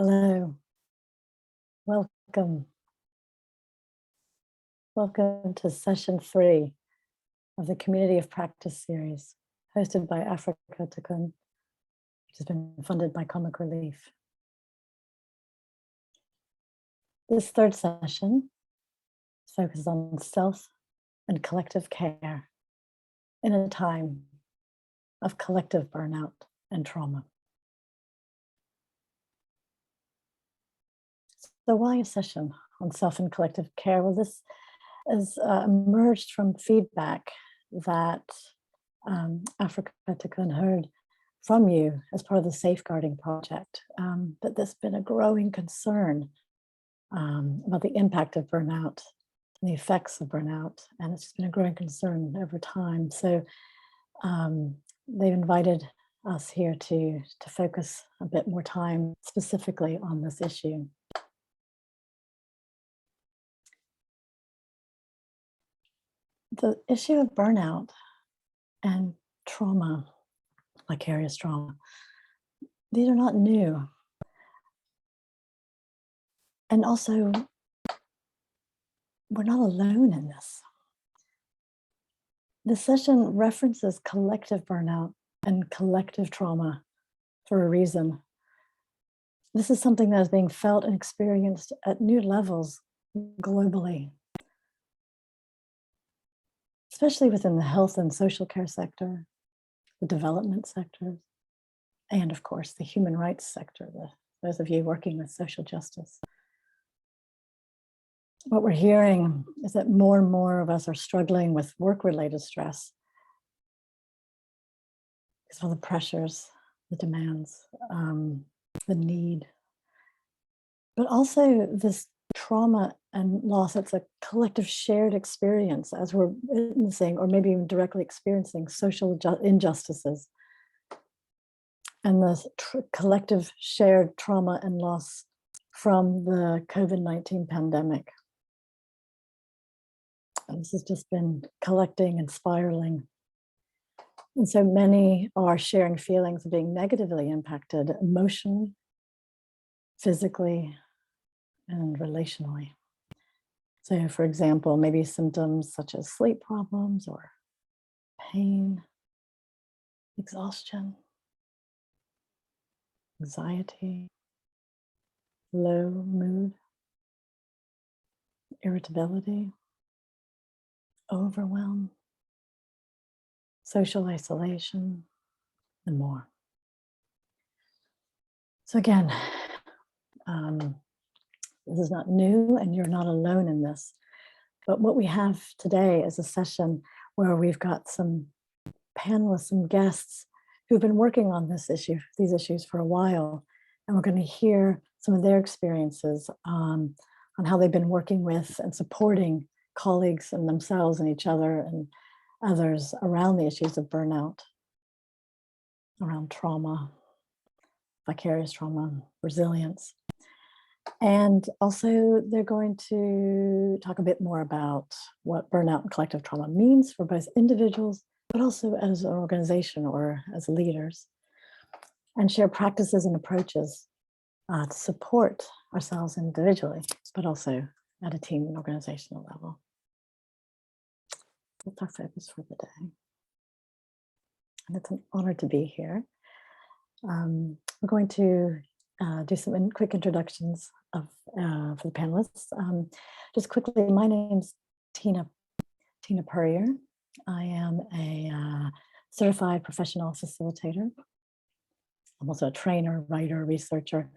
Hello, welcome. Welcome to session 3 of the Community of Practice series, hosted by Afrika Tikkun, which has been funded by Comic Relief. This third session focuses on self and collective care in a time of collective burnout and trauma. So why a session on self and collective care? Well, this has emerged from feedback that Afrika Tikkun heard from you as part of the safeguarding project, that there's been a growing concern about the impact of burnout and the effects of burnout, and it's just been a growing concern over time. So they've invited us here to focus a bit more time specifically on this issue. The issue of burnout and trauma, vicarious trauma, these are not new. And also, we're not alone in this. The session references collective burnout and collective trauma for a reason. This is something that is being felt and experienced at new levels globally, especially within the health and social care sector, the development sectors, and of course, the human rights sector, those of you working with social justice. What we're hearing is that more and more of us are struggling with work-related stress because of all the pressures, the demands, the need, but also this trauma and loss. It's a collective shared experience as we're witnessing or maybe even directly experiencing social injustices. And the collective shared trauma and loss from the COVID-19 pandemic. And this has just been collecting and spiraling. And so many are sharing feelings of being negatively impacted emotionally, physically, and relationally. So for example, maybe symptoms such as sleep problems or pain, exhaustion, anxiety, low mood, irritability, overwhelm, social isolation, and more. So again, this is not new and you're not alone in this. But what we have today is a session where we've got some panelists, some guests who've been working on these issues for a while. And we're going to hear some of their experiences on how they've been working with and supporting colleagues and themselves and each other and others around the issues of burnout, around trauma, vicarious trauma, resilience. And also they're going to talk a bit more about what burnout and collective trauma means for both individuals, but also as an organization or as leaders, and share practices and approaches to support ourselves individually, but also at a team and organizational level. That's our focus for the day. And it's an honor to be here. We're going to do some quick introductions for the panelists. Just quickly, my name's Tina Purrier. I am a certified professional facilitator. I'm also a trainer, writer, researcher.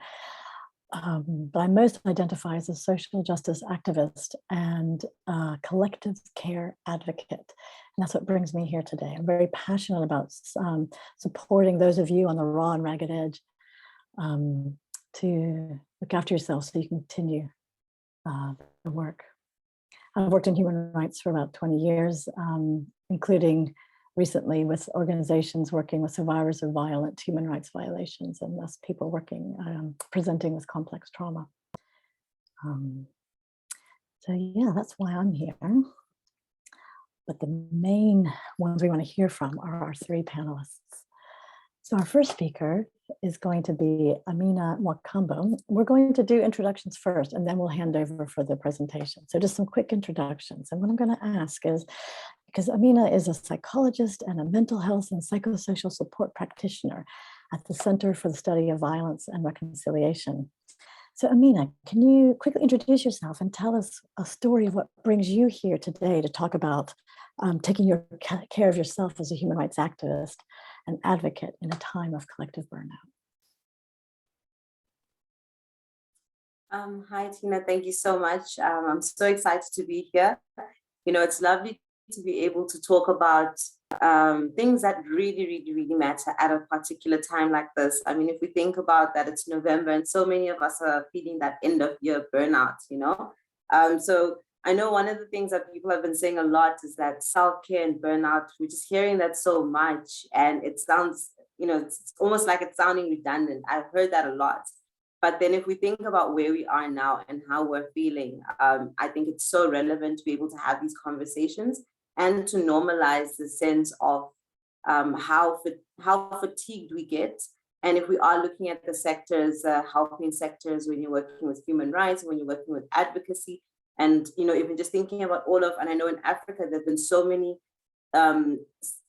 But I most identify as a social justice activist and a collective care advocate. And that's what brings me here today. I'm very passionate about supporting those of you on the raw and ragged edge to look after yourself so you can continue the work. I've worked in human rights for about 20 years, including recently with organizations working with survivors of violent human rights violations and thus people working, presenting with complex trauma. So yeah, that's why I'm here. But the main ones we want to hear from are our 3 panelists. So our first speaker is going to be Amina Mwakambo. We're going to do introductions first, and then we'll hand over for the presentation. So just some quick introductions. And what I'm going to ask is, because Amina is a psychologist and a mental health and psychosocial support practitioner at the Center for the Study of Violence and Reconciliation. So Amina, can you quickly introduce yourself and tell us a story of what brings you here today to talk about taking care of yourself as a human rights activist and advocate in a time of collective burnout? Hi, Tina. Thank you so much. I'm so excited to be here. You know, it's lovely to be able to talk about things that really matter at a particular time like this. I mean, if we think about that, it's November and so many of us are feeling that end of year burnout, you know? So I know one of the things that people have been saying a lot is that self-care and burnout, we're just hearing that so much, and it sounds, you know, it's almost like it's sounding redundant. I've heard that a lot. But then if we think about where we are now and how we're feeling, I think it's so relevant to be able to have these conversations and to normalize the sense of how fatigued we get. And if we are looking at the sectors, helping sectors, when you're working with human rights, when you're working with advocacy, and, you know, even just thinking about all of, and I know in Africa, there've been so many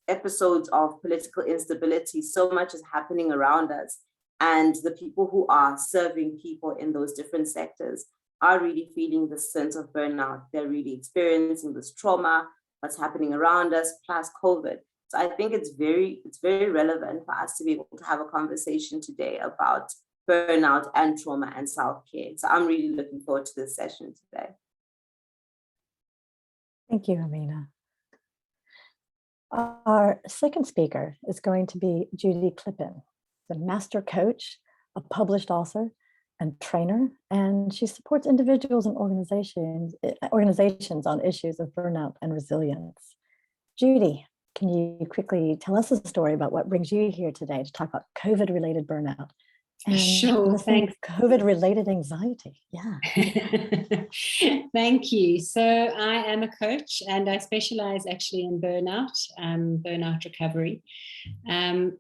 episodes of political instability, so much is happening around us. And the people who are serving people in those different sectors are really feeling this sense of burnout. They're really experiencing this trauma, what's happening around us, plus COVID. So I think it's very relevant for us to be able to have a conversation today about burnout and trauma and self-care. So I'm really looking forward to this session today. Thank you, Amina. Our second speaker is going to be Judy Klippen, the master coach, a published author and trainer, and she supports individuals and organizations on issues of burnout and resilience. Judy, can you quickly tell us a story about what brings you here today to talk about COVID-related burnout? And sure, thanks. COVID-related anxiety, yeah. Thank you. So I am a coach and I specialize actually in burnout recovery. And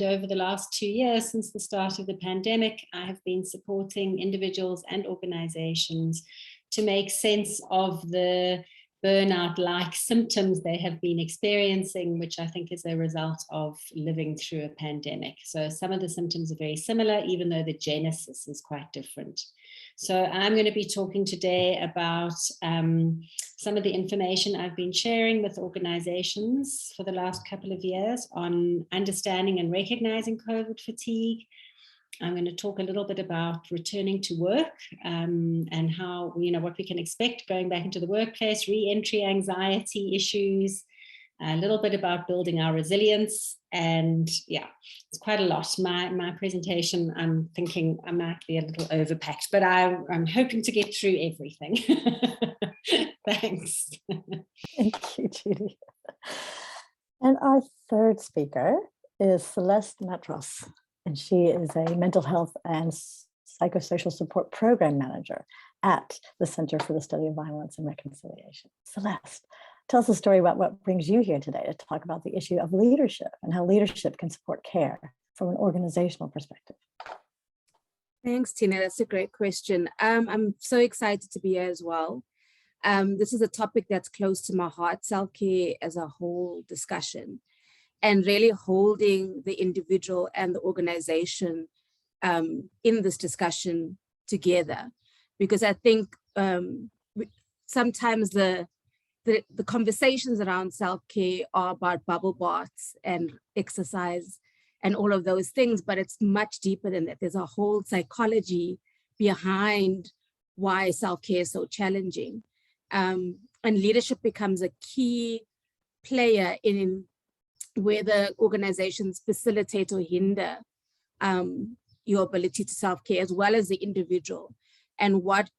over the last 2 years, since the start of the pandemic, I have been supporting individuals and organizations to make sense of the burnout-like symptoms they have been experiencing, which I think is a result of living through a pandemic. So some of the symptoms are very similar, even though the genesis is quite different. So I'm going to be talking today about some of the information I've been sharing with organizations for the last couple of years on understanding and recognizing COVID fatigue. I'm going to talk a little bit about returning to work and how, you know, what we can expect going back into the workplace, re-entry anxiety issues, a little bit about building our resilience. And yeah, it's quite a lot. My presentation, I'm thinking I might be a little overpacked, but I'm hoping to get through everything. Thanks. Thank you, Judy. And our third speaker is Celeste Matros. And she is a mental health and psychosocial support program manager at the Center for the Study of Violence and Reconciliation. Celeste, tell us a story about what brings you here today to talk about the issue of leadership and how leadership can support care from an organizational perspective. Thanks, Tina. That's a great question. I'm so excited to be here as well. This is a topic that's close to my heart, self-care as a whole discussion, and really holding the individual and the organization in this discussion together. Because I think sometimes the conversations around self-care are about bubble baths and exercise and all of those things, but it's much deeper than that. There's a whole psychology behind why self-care is so challenging. And leadership becomes a key player in whether organizations facilitate or hinder your ability to self-care, as well as the individual, and what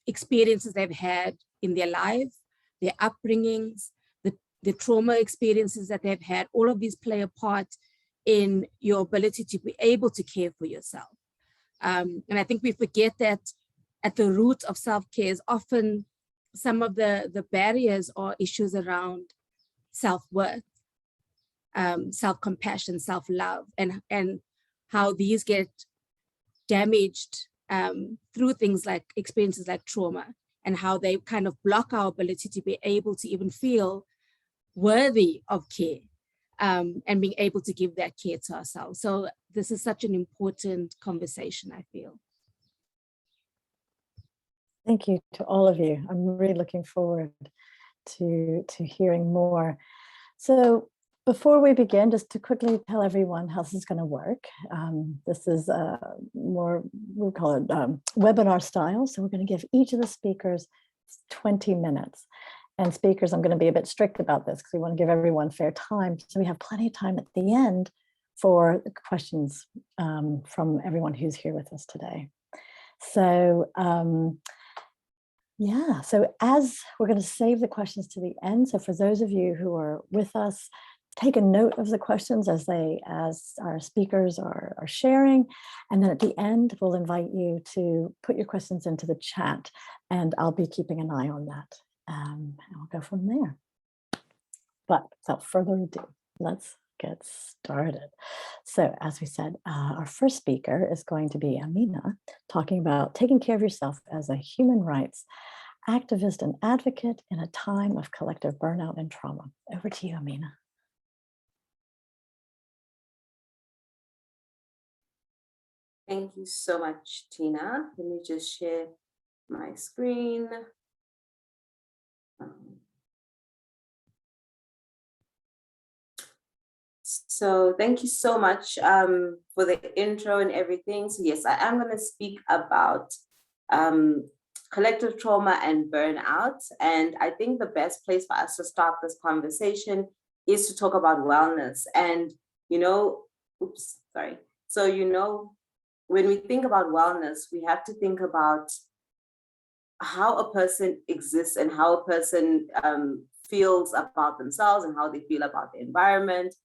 experiences they've had in their life, their upbringings, the trauma experiences that they've had. All of these play a part in your ability to be able to care for yourself. And I think we forget that at the root of self-care is often some of the barriers or issues around self-worth, self-compassion, self-love, and how these get damaged through things like experiences like trauma, and how they kind of block our ability to be able to even feel worthy of care, and being able to give that care to ourselves. So this is such an important conversation, I feel. Thank you to all of you. I'm really looking forward to hearing more. So before we begin, just to quickly tell everyone how this is going to work. This is more, we'll call it webinar style. So we're going to give each of the speakers 20 minutes. And speakers, I'm going to be a bit strict about this because we want to give everyone fair time. So we have plenty of time at the end for questions from everyone who's here with us today. So yeah, so as we're going to save the questions to the end. So for those of you who are with us, take a note of the questions as our speakers are sharing. And then at the end, we'll invite you to put your questions into the chat, and I'll be keeping an eye on that. And we'll go from there. But without further ado, let's get started. So as we said, our first speaker is going to be Amina, talking about taking care of yourself as a human rights activist and advocate in a time of collective burnout and trauma. Over to you, Amina. Thank you so much, Tina. Let me just share my screen. So thank you so much for the intro and everything. So yes, I am going to speak about collective trauma and burnout. And I think the best place for us to start this conversation is to talk about wellness. And, So, when we think about wellness, we have to think about how a person exists and how a person feels about themselves and how they feel about the environment.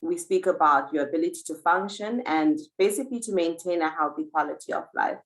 We speak about your ability to function and basically to maintain a healthy quality of life.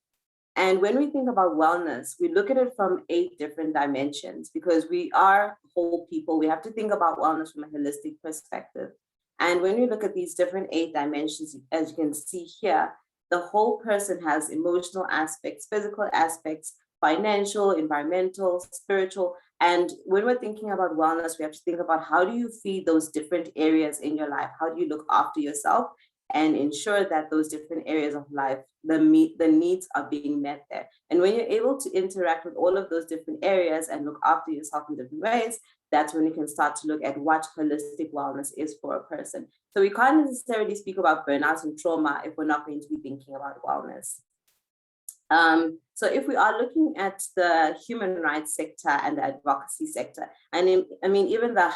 And when we think about wellness, we look at it from 8 different dimensions because we are whole people. We have to think about wellness from a holistic perspective. And when we look at these different 8 dimensions, as you can see here, the whole person has emotional aspects, physical aspects, financial, environmental, spiritual. And when we're thinking about wellness, we have to think about how do you feed those different areas in your life? How do you look after yourself and ensure that those different areas of life, the needs are being met there? And when you're able to interact with all of those different areas and look after yourself in different ways, that's when you can start to look at what holistic wellness is for a person. So we can't necessarily speak about burnout and trauma if we're not going to be thinking about wellness. So if we are looking at the human rights sector and the advocacy sector, and even the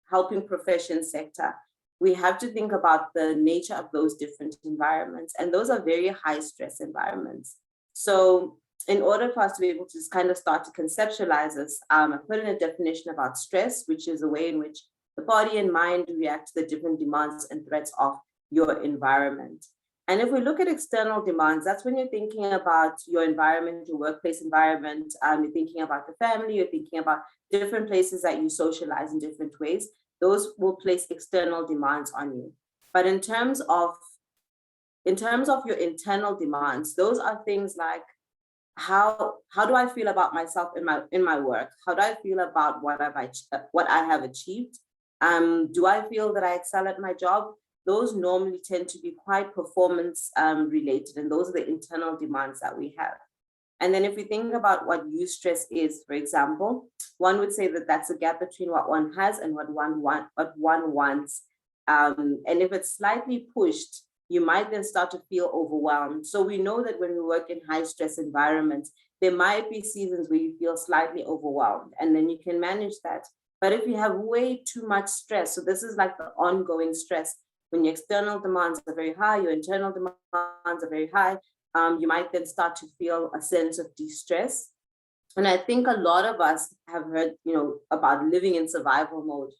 helping profession sector, we have to think about the nature of those different environments. And those are very high stress environments. So in order for us to be able to just kind of start to conceptualize this, I put in a definition about stress, which is a way in which the body and mind react to the different demands and threats of your environment. And if we look at external demands, that's when you're thinking about your environment, your workplace environment, you're thinking about the family, you're thinking about different places that you socialize in different ways. Those will place external demands on you. But in terms of your internal demands, those are things like how do I feel about myself in my work? How do I feel about what I have achieved? Do I feel that I excel at my job? Those normally tend to be quite performance related, and those are the internal demands that we have. And then if we think about what eustress is, for example, one would say that that's a gap between what one has and what one wants. And if it's slightly pushed, you might then start to feel overwhelmed. So we know that when we work in high stress environments, there might be seasons where you feel slightly overwhelmed, and then you can manage that. But if you have way too much stress, so this is like the ongoing stress, when your external demands are very high, your internal demands are very high, you might then start to feel a sense of distress. And I think a lot of us have heard, about living in survival mode,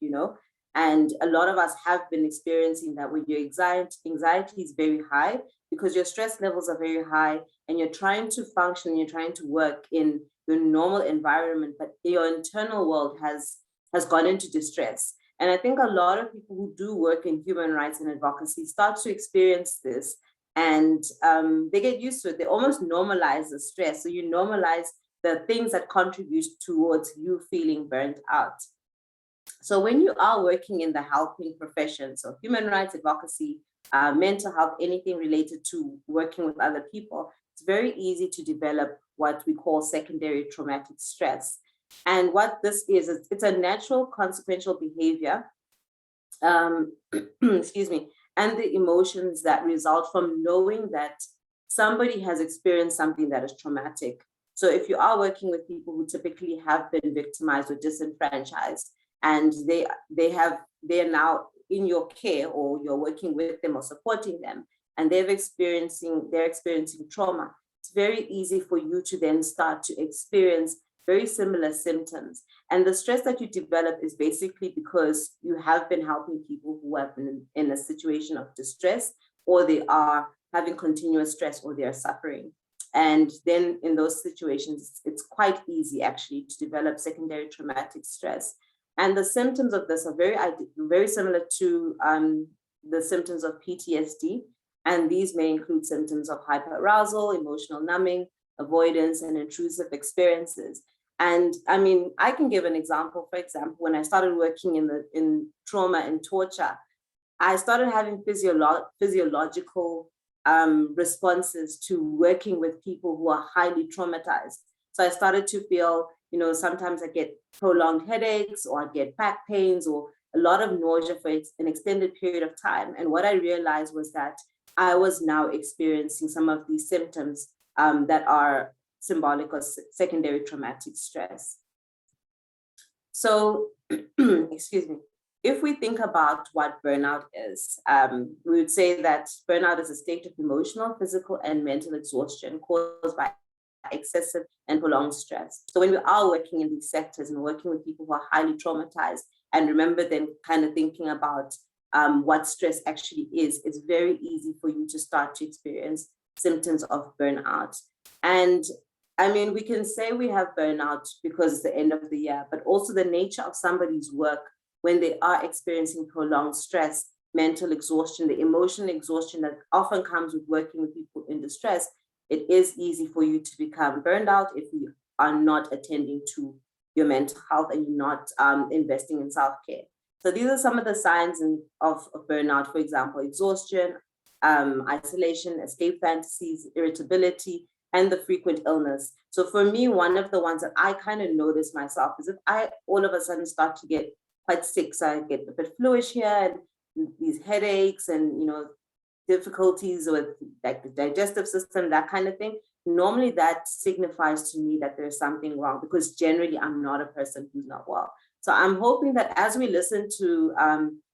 and a lot of us have been experiencing that when your anxiety is very high because your stress levels are very high and you're trying to function, you're trying to work in your normal environment, but your internal world has gone into distress. And I think a lot of people who do work in human rights and advocacy start to experience this and they get used to it. They almost normalize the stress. So you normalize the things that contribute towards you feeling burnt out. So when you are working in the helping profession, so human rights advocacy, mental health, anything related to working with other people, it's very easy to develop what we call secondary traumatic stress. And what this is, it's a natural consequential behavior, excuse me, and the emotions that result from knowing that somebody has experienced something that is traumatic. So if you are working with people who typically have been victimized or disenfranchised, and they're now in your care, or you're working with them or supporting them, and they're experiencing trauma, it's very easy for you to then start to experience very similar symptoms. And the stress that you develop is basically because you have been helping people who have been in a situation of distress, or they are having continuous stress, or they are suffering. And then in those situations, it's quite easy actually to develop secondary traumatic stress. And the symptoms of this are very similar to the symptoms of PTSD. And these may include symptoms of hyperarousal, emotional numbing, avoidance, and intrusive experiences. And I mean, I can give an example. For example, when I started working in trauma and torture, I started having physiological responses to working with people who are highly traumatized. So I started to feel, sometimes I get prolonged headaches, or I get back pains, or a lot of nausea for an extended period of time. And what I realized was that I was now experiencing some of these symptoms that are symbolic of secondary traumatic stress. So, excuse me, if we think about what burnout is, we would say that burnout is a state of emotional, physical, and mental exhaustion caused by excessive and prolonged stress. So when we are working in these sectors and working with people who are highly traumatized, and remember then kind of thinking about what stress actually is, it's very easy for you to start to experience symptoms of burnout. And I mean, we can say we have burnout because it's the end of the year, but also the nature of somebody's work when they are experiencing prolonged stress, mental exhaustion, the emotional exhaustion that often comes with working with people in distress, it is easy for you to become burned out if you are not attending to your mental health and you're not investing in self-care. So these are some of the signs of burnout, for example, exhaustion, isolation, escape fantasies, irritability, and the frequent illness. So for me, one of the ones that I kind of notice myself is if I all of a sudden start to get quite sick, so I get a bit fluish here, and these headaches, and difficulties with like the digestive system, that kind of thing. Normally that signifies to me that there's something wrong, because generally I'm not a person who's not well. So I'm hoping that as we listen to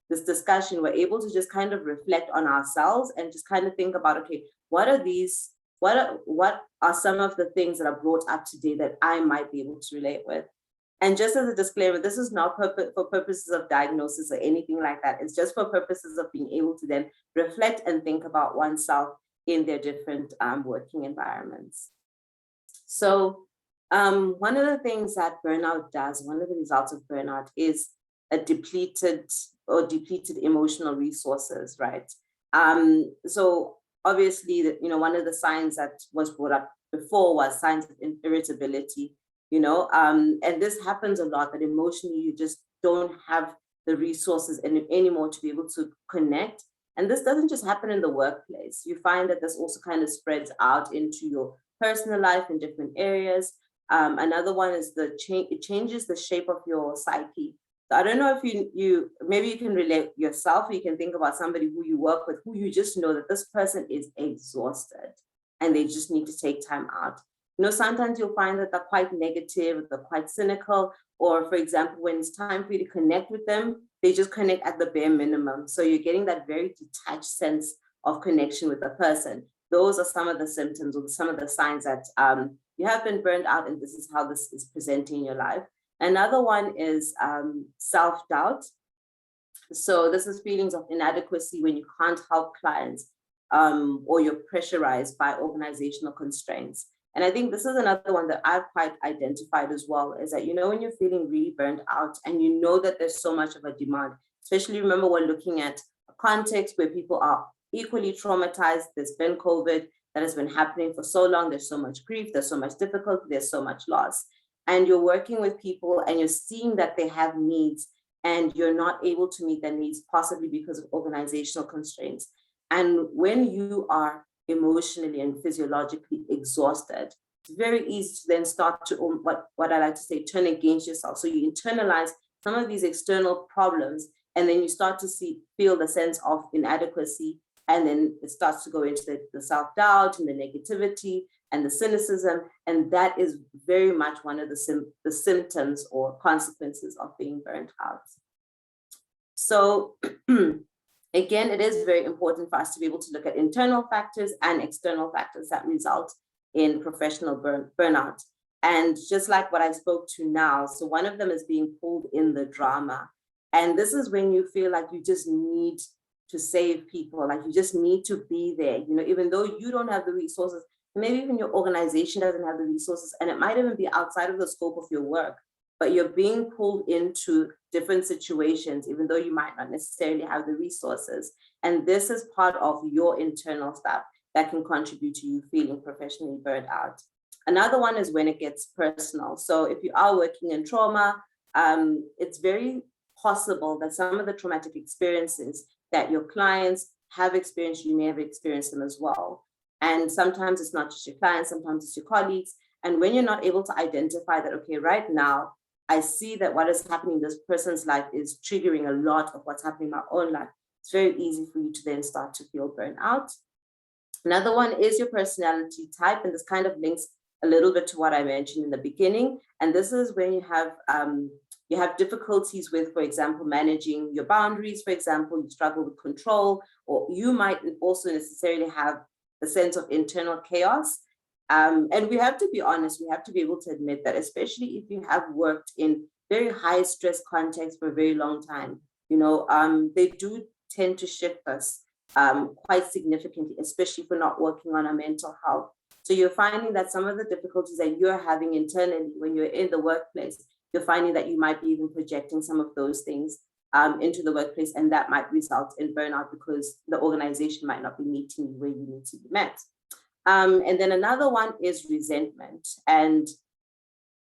this discussion, we're able to just kind of reflect on ourselves and just kind of think about, okay, what are some of the things that are brought up today that I might be able to relate with? And just as a disclaimer, this is not for purposes of diagnosis or anything like that. It's just for purposes of being able to then reflect and think about oneself in their different working environments. So one of the things that burnout does, one of the results of burnout is a depleted emotional resources, right? So obviously, one of the signs that was brought up before was signs of irritability, and this happens a lot, that emotionally you just don't have the resources anymore to be able to connect. And this doesn't just happen in the workplace. You find that this also kind of spreads out into your personal life in different areas. Another one is it changes the shape of your psyche. So I don't know if you maybe you can relate yourself, or you can think about somebody who you work with, who you just know that this person is exhausted and they just need to take time out. Sometimes you'll find that they're quite negative, they're quite cynical, or for example, when it's time for you to connect with them, they just connect at the bare minimum. So you're getting that very detached sense of connection with the person. Those are some of the symptoms or some of the signs that you have been burned out, and this is how this is presenting in your life. Another one is self-doubt. So this is feelings of inadequacy when you can't help clients or you're pressurized by organizational constraints. And I think this is another one that I've quite identified as well, is that, when you're feeling really burned out and you know that there's so much of a demand, especially remember we're looking at a context where people are equally traumatized. There's been COVID that has been happening for so long. There's so much grief, there's so much difficulty, there's so much loss. And you're working with people and you're seeing that they have needs and you're not able to meet their needs, possibly because of organizational constraints. And when you are emotionally and physiologically exhausted, it's very easy to then start to, what I like to say, turn against yourself. So you internalize some of these external problems, and then you start to feel the sense of inadequacy, and then it starts to go into the self-doubt and the negativity and the cynicism, and that is very much one of the symptoms or consequences of being burnt out. So again, it is very important for us to be able to look at internal factors and external factors that result in professional burnout. And just like what I spoke to now, so one of them is being pulled in the drama. And this is when you feel like you just need to save people, like you just need to be there, even though you don't have the resources, maybe even your organization doesn't have the resources, and it might even be outside of the scope of your work, but you're being pulled into different situations, even though you might not necessarily have the resources. And this is part of your internal stuff that can contribute to you feeling professionally burnt out. Another one is when it gets personal. So if you are working in trauma, it's very possible that some of the traumatic experiences that your clients have experienced, you may have experienced them as well. And sometimes it's not just your clients, sometimes it's your colleagues. And when you're not able to identify that, okay, right now, I see that what is happening in this person's life is triggering a lot of what's happening in my own life, it's very easy for you to then start to feel burnt out. Another one is your personality type, and this kind of links a little bit to what I mentioned in the beginning. And this is when you have difficulties with, for example, managing your boundaries. For example, you struggle with control, or you might also necessarily have a sense of internal chaos. And we have to be honest, we have to be able to admit that, especially if you have worked in very high stress contexts for a very long time, they do tend to shift us quite significantly, especially if we're not working on our mental health. So you're finding that some of the difficulties that you're having internally when you're in the workplace, you're finding that you might be even projecting some of those things into the workplace, and that might result in burnout because the organization might not be meeting you where you need to be met. And then another one is resentment. And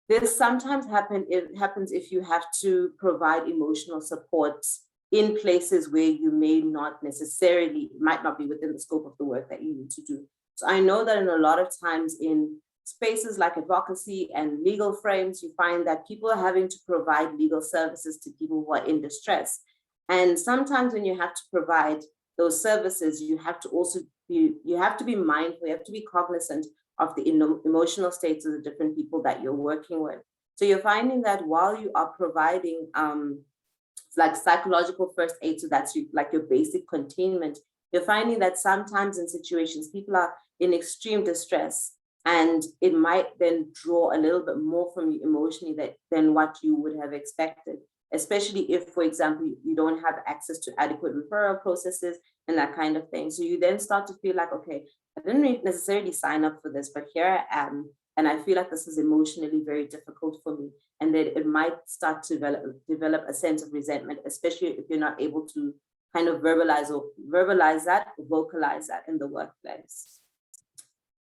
this sometimes happens if you have to provide emotional support in places where you might not be within the scope of the work that you need to do. So I know that in a lot of times in spaces like advocacy and legal frames, you find that people are having to provide legal services to people who are in distress. And sometimes when you have to provide those services, you have to be mindful, you have to be cognizant of the emotional states of the different people that you're working with. So you're finding that while you are providing like psychological first aid, so that's like your basic containment, you're finding that sometimes in situations, people are in extreme distress, and it might then draw a little bit more from you emotionally than what you would have expected, especially if, for example, you don't have access to adequate referral processes and that kind of thing. So you then start to feel like, okay, I didn't necessarily sign up for this, but here I am, and I feel like this is emotionally very difficult for me. And then it might start to develop a sense of resentment, especially if you're not able to kind of vocalize that in the workplace.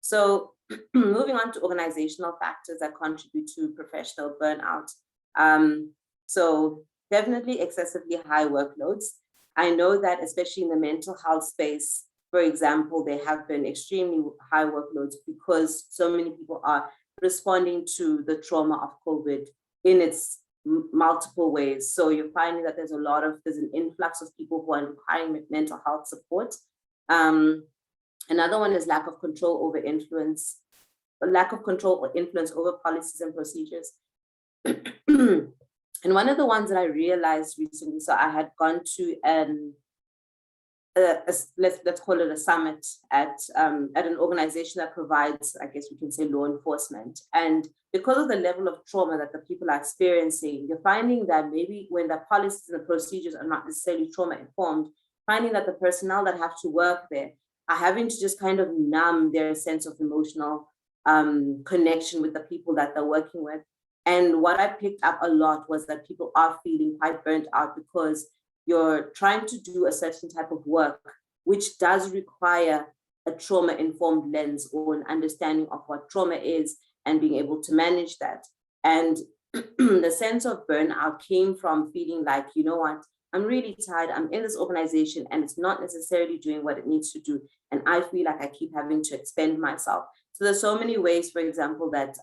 So moving on to organizational factors that contribute to professional burnout. So definitely excessively high workloads. I know that especially in the mental health space, for example, there have been extremely high workloads because so many people are responding to the trauma of COVID in its multiple ways. So you're finding that there's an influx of people who are requiring mental health support. Another one is lack of control or influence over policies and procedures. And one of the ones that I realized recently, so I had gone to let's call it a summit at an organization that provides, I guess we can say, law enforcement. And because of the level of trauma that the people are experiencing, you're finding that maybe when the policies and the procedures are not necessarily trauma informed, finding that the personnel that have to work there are having to just kind of numb their sense of emotional connection with the people that they're working with. And what I picked up a lot was that people are feeling quite burnt out because you're trying to do a certain type of work which does require a trauma-informed lens or an understanding of what trauma is and being able to manage that. And the sense of burnout came from feeling like, you know what, I'm really tired, I'm in this organization and it's not necessarily doing what it needs to do. And I feel like I keep having to expend myself. So there's so many ways, for example, that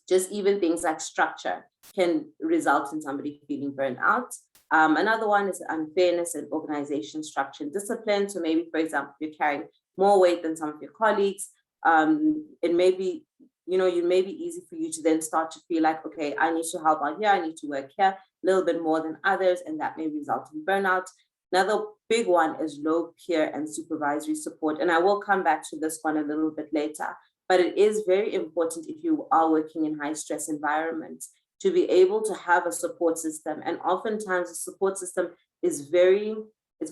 just even things like structure can result in somebody feeling burnt out. Another one is unfairness in organization structure and discipline. So maybe, for example, if you're carrying more weight than some of your colleagues, it may be, it may be easy for you to then start to feel like, okay, I need to help out here, I need to work here a little bit more than others, and that may result in burnout. Another big one is low peer and supervisory support. And I will come back to this one a little bit later, but it is very important if you are working in high stress environments to be able to have a support system. And oftentimes the support system is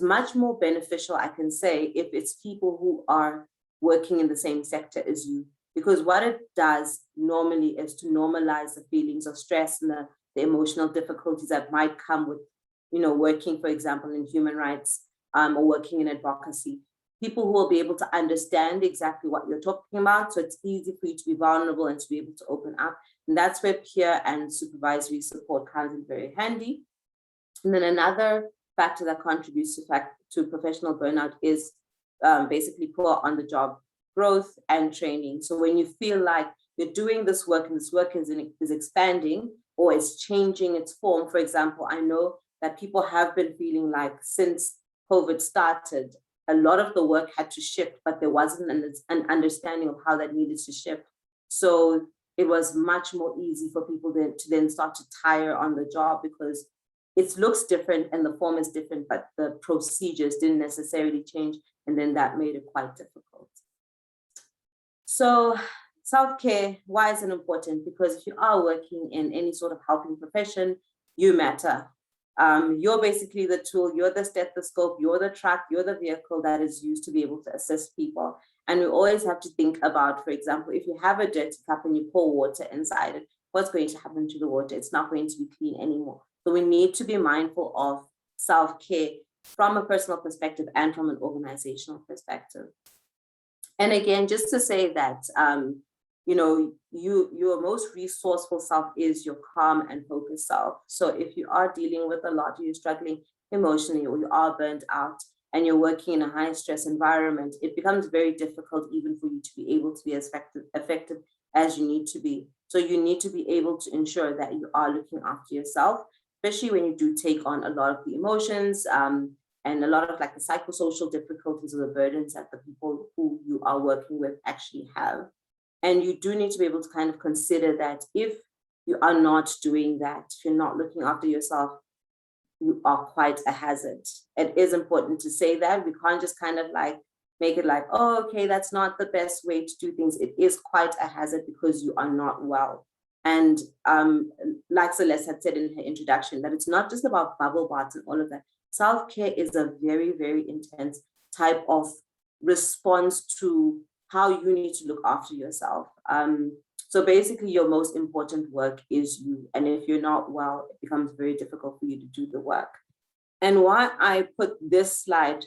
much more beneficial, I can say, if it's people who are working in the same sector as you. Because what it does normally is to normalize the feelings of stress and the emotional difficulties that might come with, working, for example, in human rights or working in advocacy. People who will be able to understand exactly what you're talking about. So it's easy for you to be vulnerable and to be able to open up. And that's where peer and supervisory support comes in very handy. And then another factor that contributes to professional burnout is basically poor on-the-job growth and training. So when you feel like you're doing this work and this work is expanding or is changing its form, for example, I know that people have been feeling like since COVID started, a lot of the work had to shift, but there wasn't an understanding of how that needed to shift. So it was much more easy for people to then start to tire on the job because it looks different and the form is different, but the procedures didn't necessarily change. And then that made it quite difficult. So self-care, why is it important? Because if you are working in any sort of helping profession, you matter. You're basically the tool, you're the stethoscope, you're the truck, you're the vehicle that is used to be able to assist people. And we always have to think about, for example, if you have a dirty cup and you pour water inside it, what's going to happen to the water? It's not going to be clean anymore. So we need to be mindful of self-care from a personal perspective and from an organizational perspective. And again, just to say that, your most resourceful self is your calm and focused self. So if you are dealing with a lot, you're struggling emotionally, or you are burnt out and you're working in a high stress environment, it becomes very difficult even for you to be able to be as effective as you need to be. So you need to be able to ensure that you are looking after yourself, especially when you do take on a lot of the emotions and a lot of like the psychosocial difficulties or the burdens that the people who you are working with actually have. And you do need to be able to kind of consider that if you are not doing that, if you're not looking after yourself, you are quite a hazard. It is important to say that. We can't just kind of like make it like, oh, okay, that's not the best way to do things. It is quite a hazard because you are not well. And like Celeste had said in her introduction, that it's not just about bubble baths and all of that. Self-care is a very, very intense type of response to how you need to look after yourself. So basically your most important work is you. And if you're not well, it becomes very difficult for you to do the work. And why I put this slide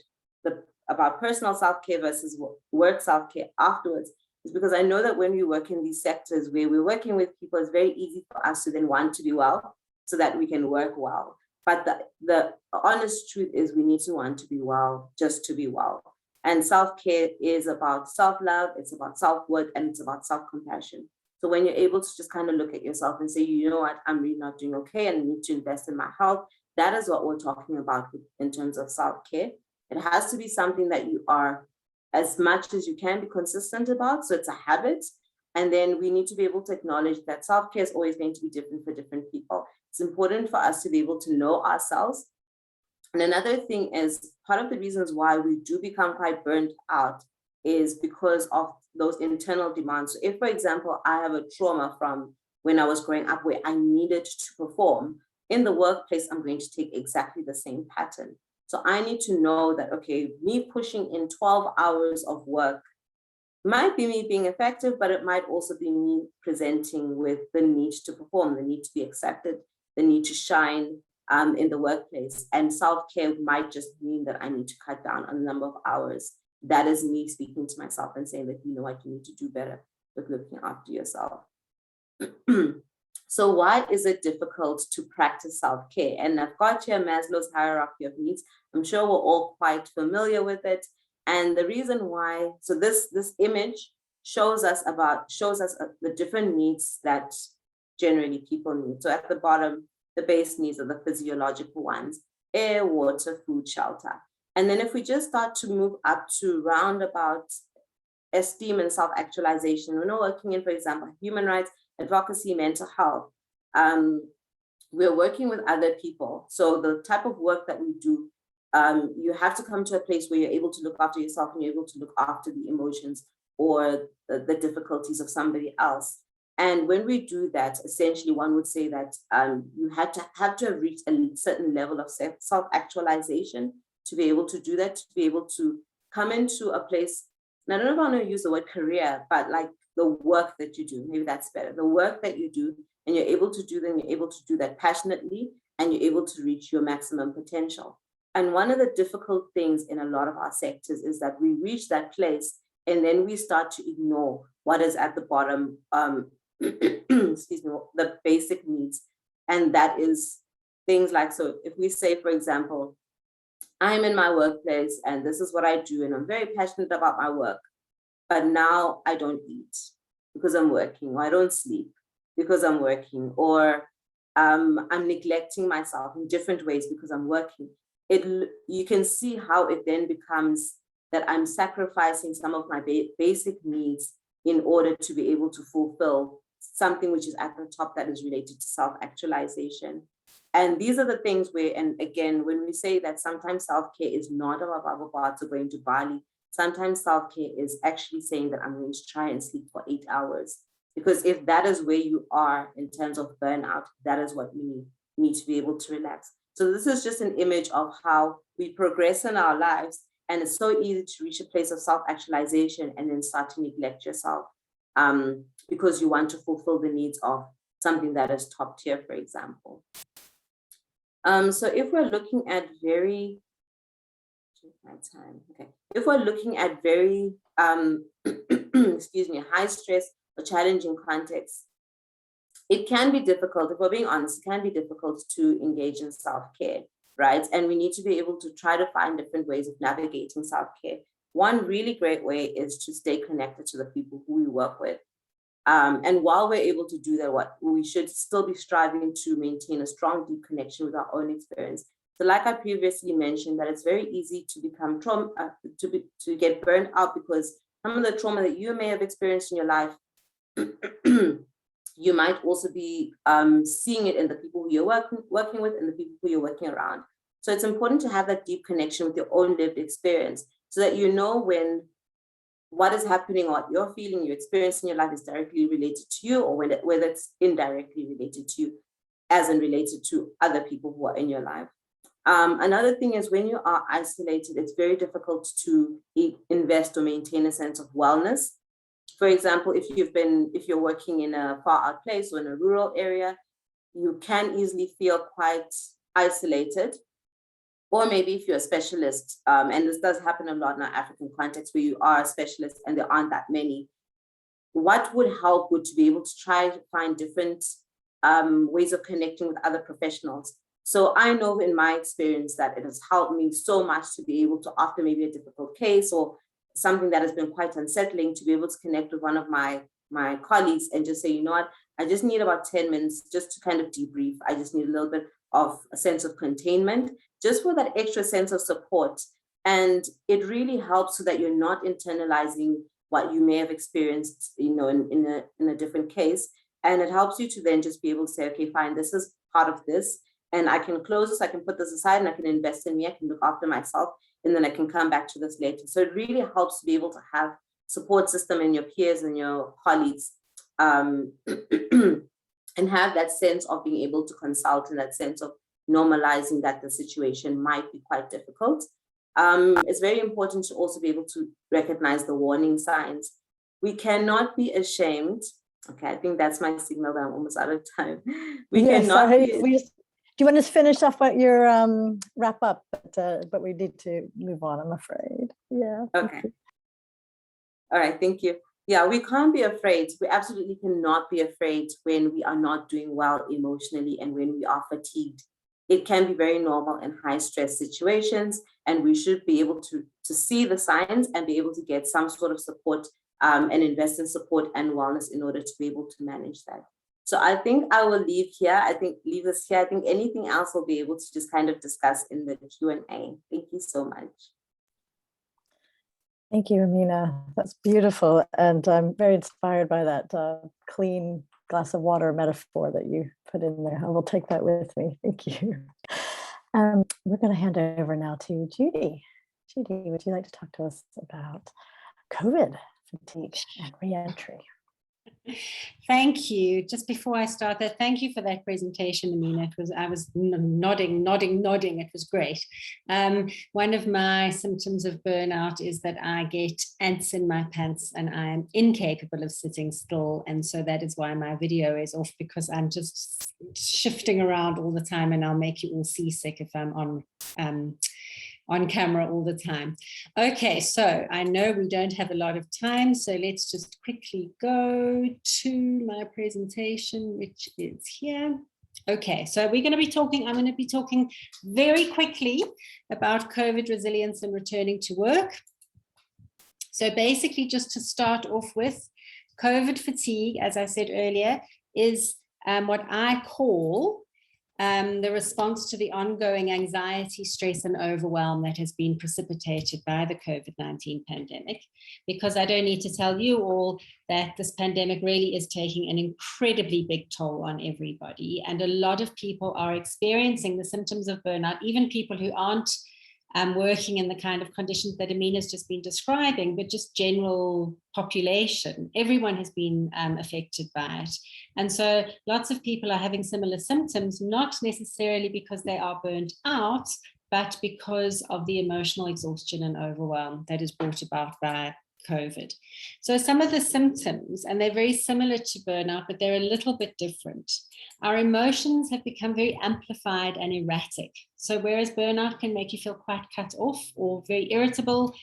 about personal self-care versus work self-care afterwards is because I know that when we work in these sectors where we're working with people, it's very easy for us to then want to be well so that we can work well. But the honest truth is we need to want to be well just to be well. And self-care is about self-love, it's about self-worth, and it's about self-compassion. So when you're able to just kind of look at yourself and say, you know what, I'm really not doing okay and I need to invest in my health, that is what we're talking about in terms of self-care. It has to be something that you are, as much as you can, be consistent about. So it's a habit. And then we need to be able to acknowledge that self-care is always going to be different for different people. It's important for us to be able to know ourselves. And another thing is, part of the reasons why we do become quite burnt out is because of those internal demands. So if, for example, I have a trauma from when I was growing up where I needed to perform, in the workplace, I'm going to take exactly the same pattern. So I need to know that, okay, me pushing in 12 hours of work might be me being effective, but it might also be me presenting with the need to perform, the need to be accepted, the need to shine, in the workplace. And self-care might just mean that I need to cut down on the number of hours. That is me speaking to myself and saying that, you know what, you need to do better with looking after yourself. So why is it difficult to practice self-care? And I've got here Maslow's hierarchy of needs. I'm sure we're all quite familiar with it. And the reason why, so this image shows us the different needs that generally people need. So at the bottom, the base needs are the physiological ones: air, water, food, shelter. And then if we just start to move up to roundabout esteem and self-actualization, we're not working in, for example, human rights, advocacy, mental health. We're working with other people. So the type of work that we do, you have to come to a place where you're able to look after yourself and you're able to look after the emotions or the difficulties of somebody else. And when we do that, essentially one would say that you have to reach a certain level of self-actualization to be able to do that, to be able to come into a place, and I don't know if I want to use the word career, but like the work that you do, maybe that's better. The work that you do, and you're able to do them, you're able to do that passionately, and you're able to reach your maximum potential. And one of the difficult things in a lot of our sectors is that we reach that place and then we start to ignore what is at the bottom, excuse me, the basic needs. And that is things like, so if we say, for example, I'm in my workplace and this is what I do, and I'm very passionate about my work, but now I don't eat because I'm working, or I don't sleep because I'm working, or I'm neglecting myself in different ways because I'm working. You can see how it then becomes that I'm sacrificing some of my basic needs in order to be able to fulfill something which is at the top that is related to self-actualization. And these are the things where, and again, when we say that sometimes self-care is not about bubble baths or going to Bali, sometimes self-care is actually saying that I'm going to try and sleep for 8 hours. Because if that is where you are in terms of burnout, that is what you need to be able to relax. So this is just an image of how we progress in our lives. And it's so easy to reach a place of self-actualization and then start to neglect yourself because you want to fulfill the needs of something that is top tier, for example. So if we're looking at very, if we're looking at very, excuse me, high stress or challenging contexts, it can be difficult, if we're being honest, it can be difficult to engage in self-care, right? And we need to be able to try to find different ways of navigating self-care. One really great way is to stay connected to the people who we work with. And while we're able to do that, we should still be striving to maintain a strong, deep connection with our own experience. So like I previously mentioned, that it's very easy to become to get burned out because some of the trauma that you may have experienced in your life, you might also be seeing it in the people who you're working with and the people who you're working around. So it's important to have that deep connection with your own lived experience so that you know when what is happening, what you're feeling, your experience in your life is directly related to you, or whether it's indirectly related to you, as in related to other people who are in your life. Another thing is when you are isolated, it's very difficult to invest or maintain a sense of wellness. For example, if you're working in a far out place or in a rural area, you can easily feel quite isolated. Or maybe if you're a specialist, and this does happen a lot in our African context where you are a specialist and there aren't that many, what would help would to be able to try to find different ways of connecting with other professionals. So I know in my experience that it has helped me so much to be able to, after maybe a difficult case or something that has been quite unsettling, to be able to connect with one of my colleagues and just say, you know what, I just need about 10 minutes just to kind of debrief. I just need a little bit of a sense of containment, just for that extra sense of support. And it really helps so that you're not internalizing what you may have experienced, you know, in a different case. And it helps you to then just be able to say, okay, fine, this is part of this. And I can close this, I can put this aside, and I can invest in me, I can look after myself, and then I can come back to this later. So it really helps to be able to have support system in your peers and your colleagues, and have that sense of being able to consult and that sense of normalizing that the situation might be quite difficult. It's very important to also be able to recognize the warning signs. We cannot be ashamed. Okay, I think that's my signal that I'm almost out of time. you want to finish off what your wrap up? But we need to move on, I'm afraid. Yeah. Okay. All right, thank you. Yeah, we can't be afraid. We absolutely cannot be afraid when we are not doing well emotionally and when we are fatigued. It can be very normal in high stress situations, and we should be able to see the signs and be able to get some sort of support and invest in support and wellness in order to be able to manage that. So I think I will leave us here. I think anything else we'll be able to just kind of discuss in the Q&A. Thank you so much. Thank you, Amina. That's beautiful. And I'm very inspired by that clean glass of water metaphor that you put in there. I will take that with me. Thank you. We're going to hand over now to Judy. Judy, would you like to talk to us about COVID fatigue and reentry? Thank you. Just before I start that, thank you for that presentation, Amina. I was nodding. It was great. One of my symptoms of burnout is that I get ants in my pants and I am incapable of sitting still. And so that is why my video is off, because I'm just shifting around all the time, and I'll make you all seasick if I'm on camera all the time. Okay, so I know we don't have a lot of time, so let's just quickly go to my presentation, which is here. Okay, so I'm going to be talking very quickly about COVID resilience and returning to work. So basically, just to start off with, COVID fatigue, as I said earlier, is what I call the response to the ongoing anxiety, stress, and overwhelm that has been precipitated by the COVID-19 pandemic. Because I don't need to tell you all that this pandemic really is taking an incredibly big toll on everybody. And a lot of people are experiencing the symptoms of burnout, even people who aren't working in the kind of conditions that Amina's just been describing, but just general population. Everyone has been affected by it. And so lots of people are having similar symptoms, not necessarily because they are burnt out, but because of the emotional exhaustion and overwhelm that is brought about by COVID. So some of the symptoms, and they're very similar to burnout, but they're a little bit different. Our emotions have become very amplified and erratic. So whereas burnout can make you feel quite cut off or very irritable,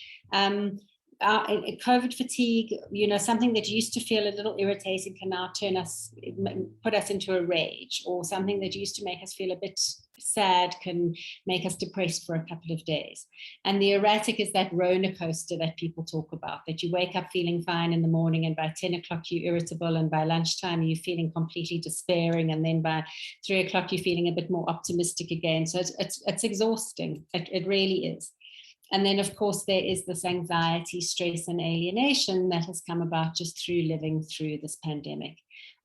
COVID fatigue, something that used to feel a little irritating can now put us into a rage, or something that used to make us feel a bit sad can make us depressed for a couple of days. And the erratic is that roller coaster that people talk about, that you wake up feeling fine in the morning, and by 10 o'clock you're irritable, and by lunchtime you're feeling completely despairing, and then by 3 o'clock you're feeling a bit more optimistic again. So it's exhausting. It really is. And then, of course, there is this anxiety, stress, and alienation that has come about just through living through this pandemic.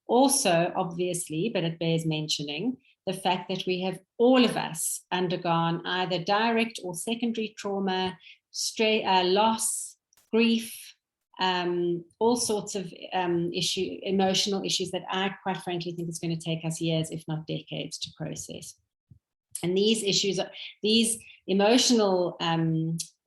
Also, obviously, but it bears mentioning, the fact that we have, all of us, undergone either direct or secondary trauma, loss, grief, all sorts of emotional issues that I quite frankly think is going to take us years, if not decades, to process. And these issues, these emotional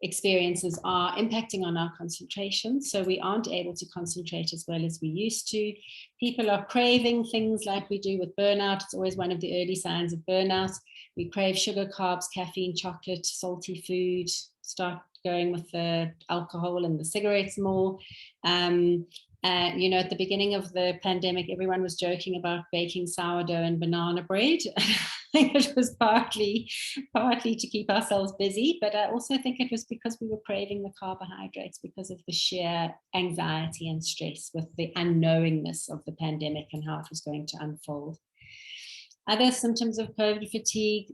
experiences are impacting on our concentration. So we aren't able to concentrate as well as we used to. People are craving things like we do with burnout. It's always one of the early signs of burnout. We crave sugar, carbs, caffeine, chocolate, salty food, start going with the alcohol and the cigarettes more. At the beginning of the pandemic, everyone was joking about baking sourdough and banana bread. I think it was partly to keep ourselves busy, but I also think it was because we were craving the carbohydrates because of the sheer anxiety and stress with the unknowingness of the pandemic and how it was going to unfold. Other symptoms of COVID fatigue,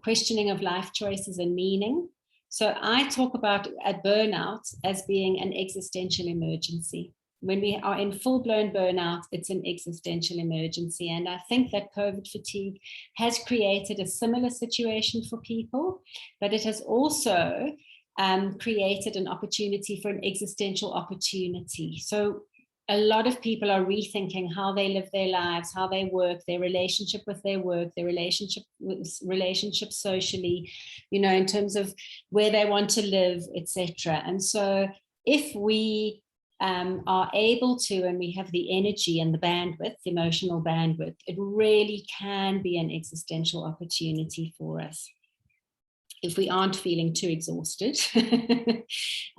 questioning of life choices and meaning. So I talk about a burnout as being an existential emergency. When we are in full-blown burnout, it's an existential emergency. And I think that COVID fatigue has created a similar situation for people, but it has also created an opportunity for an existential opportunity. So a lot of people are rethinking how they live their lives, how they work, their relationship with their work, their relationship socially, in terms of where they want to live, etc. And so if we are able to, and we have the energy and the bandwidth, emotional bandwidth, it really can be an existential opportunity for us. If we aren't feeling too exhausted.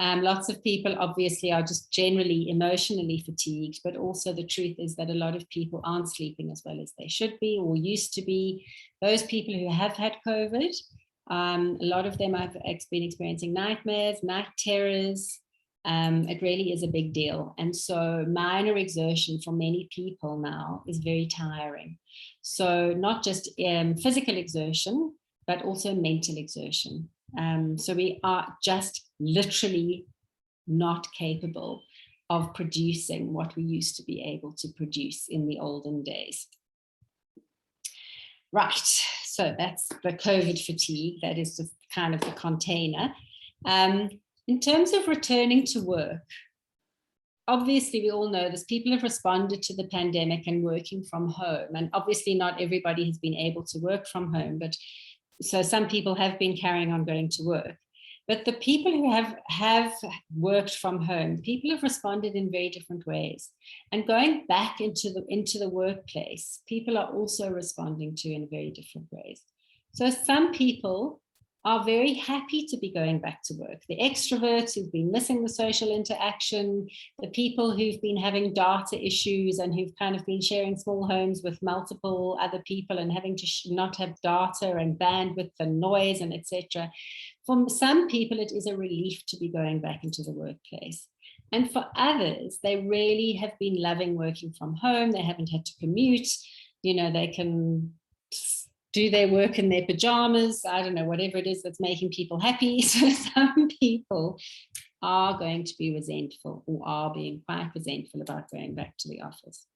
Lots of people obviously are just generally emotionally fatigued, but also the truth is that a lot of people aren't sleeping as well as they should be or used to be. Those people who have had COVID, a lot of them have been experiencing nightmares, night terrors. It really is a big deal. And so minor exertion for many people now is very tiring. So not just physical exertion, but also mental exertion. So we are just literally not capable of producing what we used to be able to produce in the olden days. Right, so that's the COVID fatigue. That is just kind of the container. In terms of returning to work, obviously we all know this, people have responded to the pandemic and working from home. And obviously not everybody has been able to work from home, but so some people have been carrying on going to work. But the people who have worked from home, people have responded in very different ways. And going back into the workplace, people are also responding to in very different ways. So some people are very happy to be going back to work. The extroverts who've been missing the social interaction, the people who've been having data issues and who've kind of been sharing small homes with multiple other people and having to not have data and bandwidth and noise and etc. For some people, it is a relief to be going back into the workplace. And for others, they really have been loving working from home. They haven't had to commute. You know, they can do their work in their pajamas, I don't know, whatever it is that's making people happy. So some people are going to be resentful or are being quite resentful about going back to the office.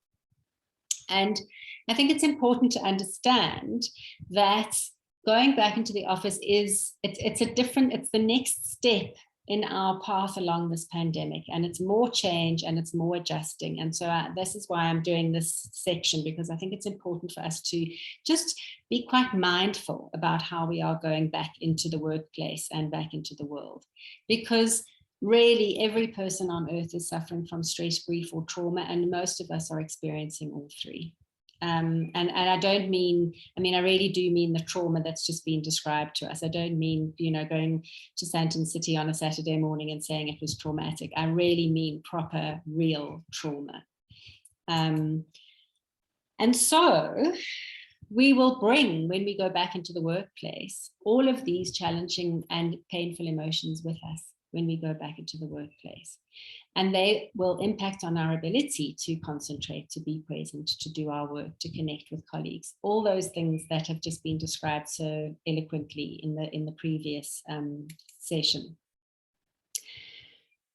And I think it's important to understand that going back into the office it's the next step in our path along this pandemic, and it's more change and it's more adjusting. And so this is why I'm doing this section, because I think it's important for us to just be quite mindful about how we are going back into the workplace and back into the world, because really every person on earth is suffering from stress, grief, or trauma, and most of us are experiencing all three. And I don't mean, I really do mean the trauma that's just been described to us. I don't mean, going to Sandton City on a Saturday morning and saying it was traumatic. I really mean proper, real trauma. And so we will bring, when we go back into the workplace, all of these challenging and painful emotions with us when we go back into the workplace. And they will impact on our ability to concentrate, to be present, to do our work, to connect with colleagues, all those things that have just been described so eloquently in the previous session.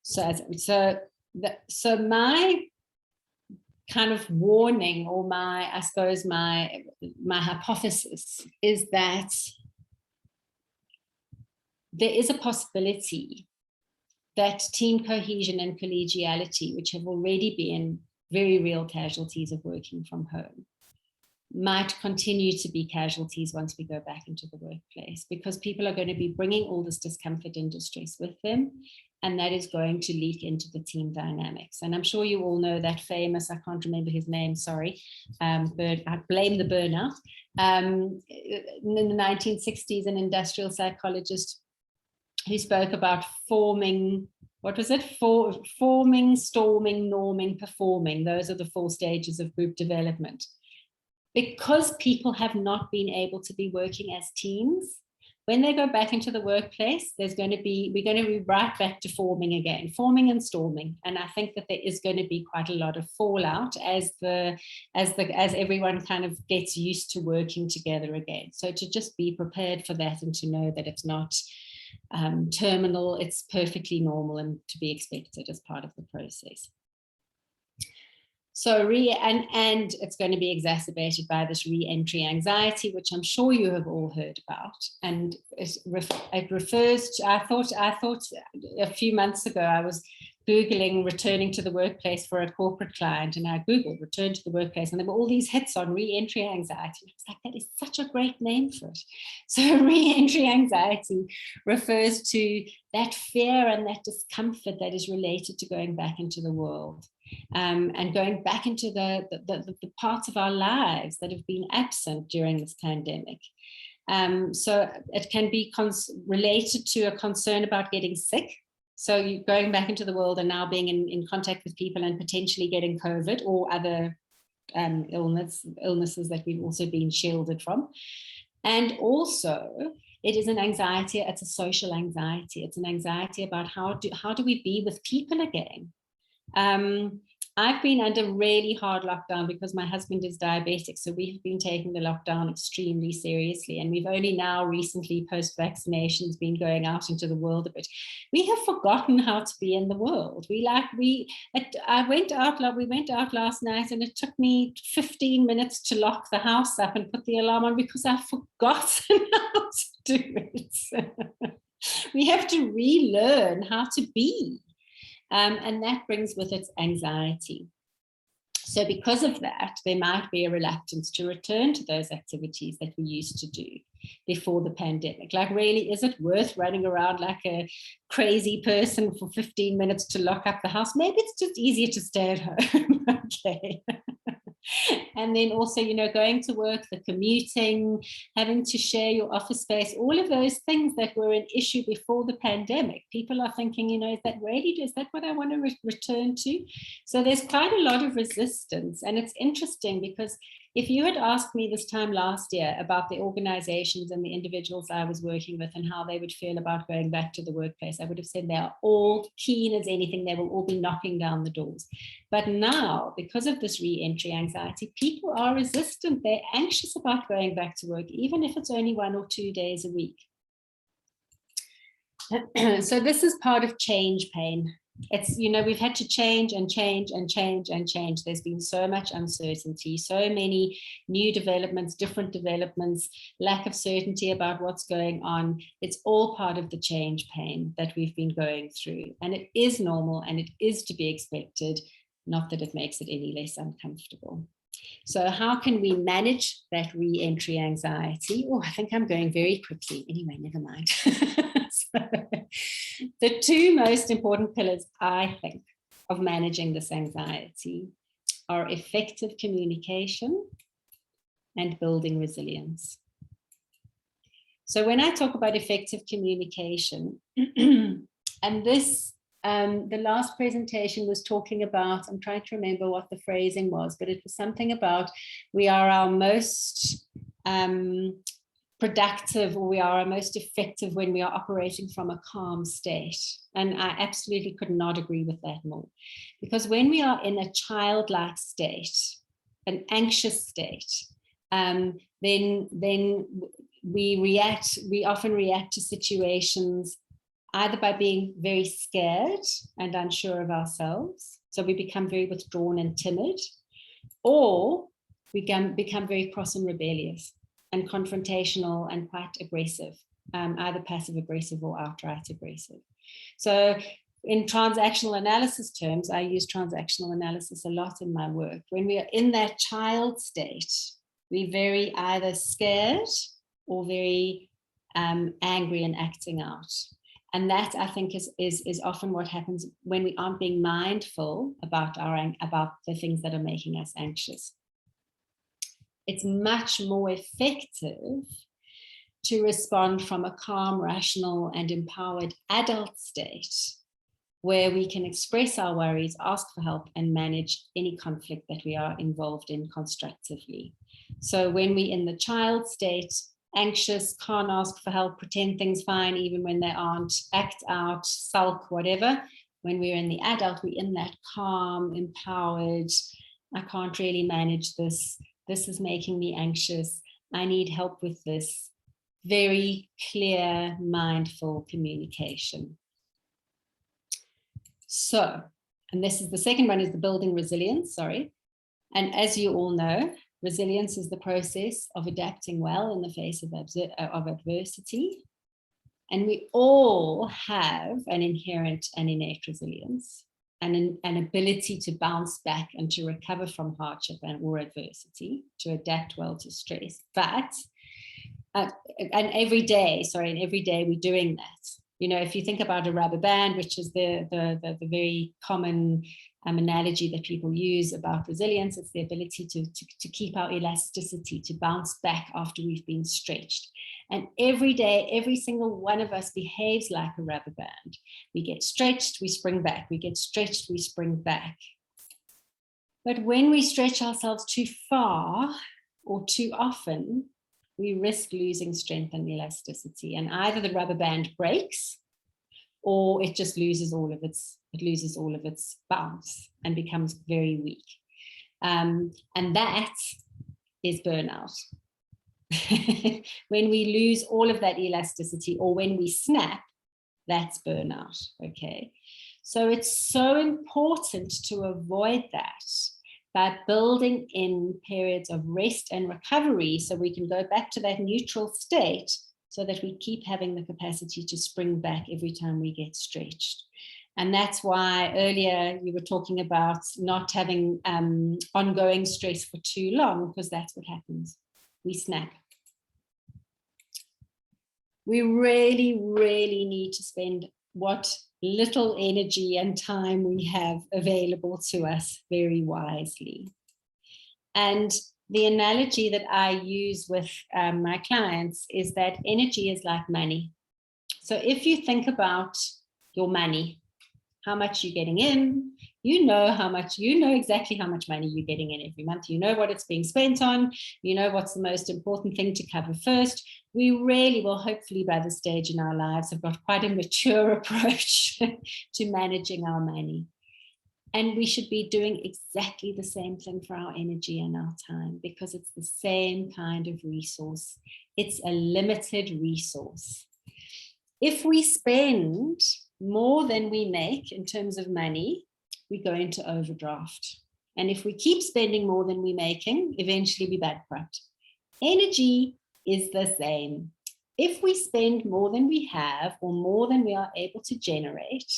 So my kind of warning, or my hypothesis is that there is a possibility that team cohesion and collegiality, which have already been very real casualties of working from home, might continue to be casualties once we go back into the workplace, because people are going to be bringing all this discomfort and distress with them, and that is going to leak into the team dynamics. And I'm sure you all know that famous, I can't remember his name, sorry, I blame the burnout. In the 1960s, an industrial psychologist who spoke about forming, forming, storming, norming, performing. Those are the 4 stages of group development. Because people have not been able to be working as teams, when they go back into the workplace, we're going to be right back to forming again, forming and storming. And I think that there is going to be quite a lot of fallout as everyone kind of gets used to working together again. So to just be prepared for that and to know that it's not terminal, it's perfectly normal and to be expected as part of the process. So and it's going to be exacerbated by this re-entry anxiety, which I'm sure you have all heard about. And it refers to, I thought a few months ago, I was Googling returning to the workplace for a corporate client, and I Googled return to the workplace, and there were all these hits on re-entry anxiety. And I was like, that is such a great name for it. So re-entry anxiety refers to that fear and that discomfort that is related to going back into the world, and going back into the parts of our lives that have been absent during this pandemic. So it can be related to a concern about getting sick. So you're going back into the world and now being in contact with people and potentially getting COVID or other illnesses that we've also been shielded from. And also, it is an anxiety, it's a social anxiety. It's an anxiety about how do we be with people again? I've been under really hard lockdown because my husband is diabetic. So we've been taking the lockdown extremely seriously. And we've only now recently, post-vaccinations, been going out into the world a bit. We have forgotten how to be in the world. We went out last night and it took me 15 minutes to lock the house up and put the alarm on because I've forgotten how to do it. We have to relearn how to be. And that brings with it anxiety. So because of that, there might be a reluctance to return to those activities that we used to do before the pandemic. Like, really, is it worth running around like a crazy person for 15 minutes to lock up the house? Maybe it's just easier to stay at home. Okay. And then also, going to work, the commuting, having to share your office space, all of those things that were an issue before the pandemic. People are thinking, is that what I want to return to? So there's quite a lot of resistance. And it's interesting because if you had asked me this time last year about the organizations and the individuals I was working with and how they would feel about going back to the workplace, I would have said they are all keen as anything. They will all be knocking down the doors. But now, because of this re-entry anxiety, people are resistant. They're anxious about going back to work, even if it's only 1 or 2 days a week. So this is part of change pain. It's, we've had to change and change and change and change. There's been so much uncertainty, so many new developments, different developments, lack of certainty about what's going on. It's all part of the change pain that we've been going through. And it is normal and it is to be expected, not that it makes it any less uncomfortable. So how can we manage that re-entry anxiety? Oh, I think I'm going very quickly. Anyway, never mind. So, the two most important pillars, I think, of managing this anxiety are effective communication and building resilience. So when I talk about effective communication, and this, the last presentation was talking about, I'm trying to remember what the phrasing was, but it was something about we are our most productive, or we are our most effective when we are operating from a calm state. And I absolutely could not agree with that more. Because when we are in a childlike state, an anxious state, then we often react to situations either by being very scared and unsure of ourselves. So we become very withdrawn and timid, or we become very cross and rebellious and confrontational and quite aggressive, either passive aggressive or outright aggressive. So in transactional analysis terms, I use transactional analysis a lot in my work. When we are in that child state, we're very either scared or very angry and acting out. And that, I think, is often what happens when we aren't being mindful about the things that are making us anxious. It's much more effective to respond from a calm, rational, and empowered adult state where we can express our worries, ask for help, and manage any conflict that we are involved in constructively. So when we're in the child state, anxious, can't ask for help, pretend things fine even when they aren't, act out, sulk, whatever. When we're in the adult, we're in that calm, empowered, I can't really manage this. This is making me anxious. I need help with this. Very clear, mindful communication. So, and this is the second one, is the building resilience, sorry. And as you all know, resilience is the process of adapting well in the face of adversity. And we all have an inherent and innate resilience. and an ability to bounce back and to recover from hardship or adversity, to adapt well to stress. But and every day we're doing that. You know, if you think about a rubber band, which is the very common analogy that people use about resilience, it's the ability to keep our elasticity, to bounce back after we've been stretched. And every day, every single one of us behaves like a rubber band. We get stretched, we spring back. We get stretched, we spring back. But when we stretch ourselves too far or too often, we risk losing strength and elasticity. And either the rubber band breaks, or it just loses all of its bounce and becomes very weak. And that is burnout. When we lose all of that elasticity, or when we snap, that's burnout. Okay. So it's so important to avoid that by building in periods of rest and recovery, so we can go back to that neutral state, so that we keep having the capacity to spring back every time we get stretched. And that's why earlier you were talking about not having ongoing stress for too long, because that's what happens. We snap. We really, really need to spend what little energy and time we have available to us very wisely. And the analogy that I use with my clients is that energy is like money. So if you think about your money, how much you're getting in, you know exactly how much money you're getting in every month. You know what it's being spent on. You know what's the most important thing to cover first. We really will, hopefully by this stage in our lives, have got quite a mature approach to managing our money. And we should be doing exactly the same thing for our energy and our time, because it's the same kind of resource. It's a limited resource. If we spend more than we make in terms of money, we go into overdraft. And if we keep spending more than we're making, eventually we bankrupt. Energy is the same. If we spend more than we have, or more than we are able to generate,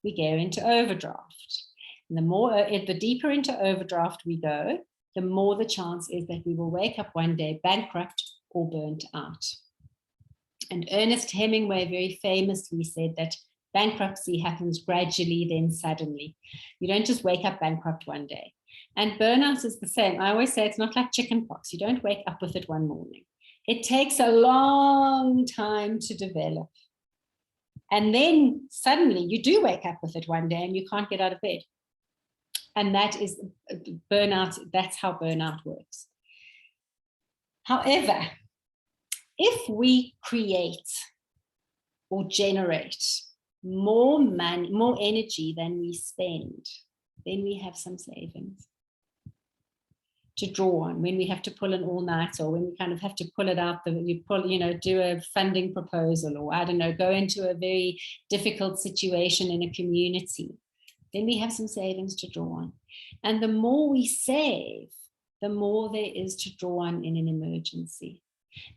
we go into overdraft. And the deeper into overdraft we go, the more the chance is that we will wake up one day bankrupt or burnt out. And Ernest Hemingway very famously said that bankruptcy happens gradually, then suddenly. You don't just wake up bankrupt one day. And burnout is the same. I always say it's not like chickenpox. You don't wake up with it one morning. It takes a long time to develop. And then suddenly you do wake up with it one day and you can't get out of bed. And that is burnout. That's how burnout works. However, if we create or generate more money, more energy than we spend, then we have some savings to draw on when we have to pull an all-nighter, or when we kind of have to pull it out, do a funding proposal, or I don't know, go into a very difficult situation in a community. Then we have some savings to draw on. And the more we save, the more there is to draw on in an emergency.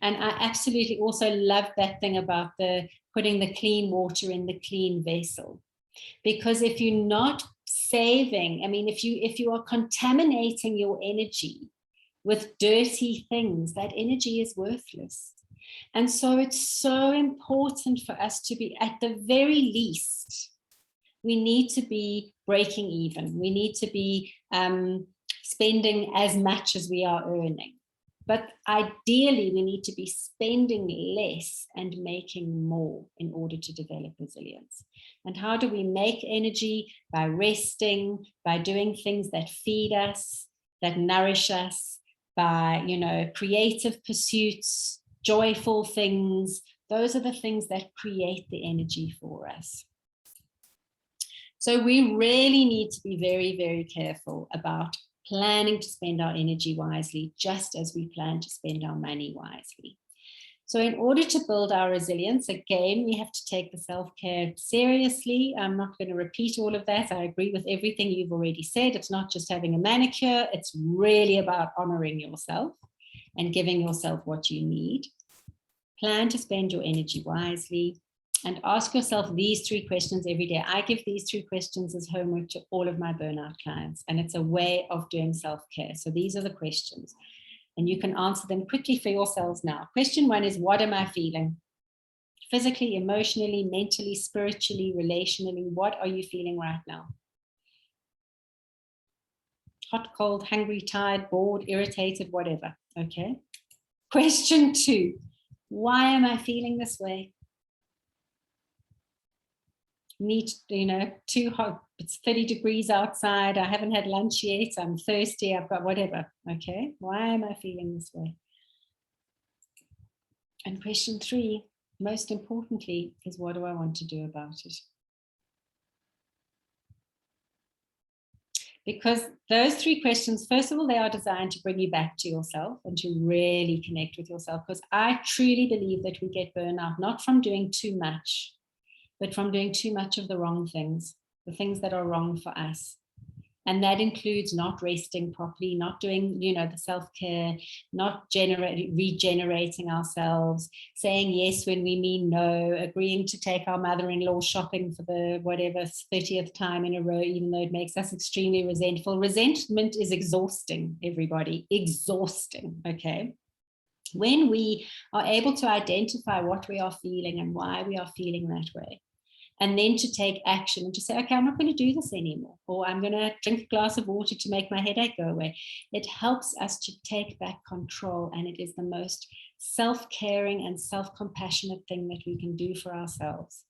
And I absolutely also love that thing about putting the clean water in the clean vessel. Because if you're not saving, I mean, if you are contaminating your energy with dirty things, that energy is worthless. And so it's so important for us to be, at the very least, we need to be breaking even. We need to be spending as much as we are earning. But ideally, we need to be spending less and making more in order to develop resilience. And how do we make energy? By resting, by doing things that feed us, that nourish us, by, creative pursuits, joyful things. Those are the things that create the energy for us. So we really need to be very, very careful about planning to spend our energy wisely, just as we plan to spend our money wisely. So in order to build our resilience, again, we have to take the self-care seriously. I'm not going to repeat all of that. I agree with everything you've already said. It's not just having a manicure. It's really about honoring yourself and giving yourself what you need. Plan to spend your energy wisely. And ask yourself these 3 questions every day. I give these 3 questions as homework to all of my burnout clients, and it's a way of doing self-care. So these are the questions, and you can answer them quickly for yourselves now. Question 1 is, what am I feeling? Physically, emotionally, mentally, spiritually, relationally, what are you feeling right now? Hot, cold, hungry, tired, bored, irritated, whatever. Okay. Question 2, why am I feeling this way? Too hot, it's 30 degrees outside, I haven't had lunch yet, I'm thirsty, I've got whatever. Okay, why am I feeling this way? And question 3, most importantly, is what do I want to do about it? Because those 3 questions, first of all, they are designed to bring you back to yourself and to really connect with yourself, because I truly believe that we get burnout not from doing too much, but from doing too much of the wrong things, the things that are wrong for us. And that includes not resting properly, not doing, the self-care, not regenerating ourselves, saying yes when we mean no, agreeing to take our mother-in-law shopping for the 30th time in a row, even though it makes us extremely resentful. Resentment is exhausting, everybody, exhausting, okay? When we are able to identify what we are feeling and why we are feeling that way, and then to take action and to say, okay, I'm not going to do this anymore, or I'm going to drink a glass of water to make my headache go away. It helps us to take back control, and it is the most self-caring and self-compassionate thing that we can do for ourselves.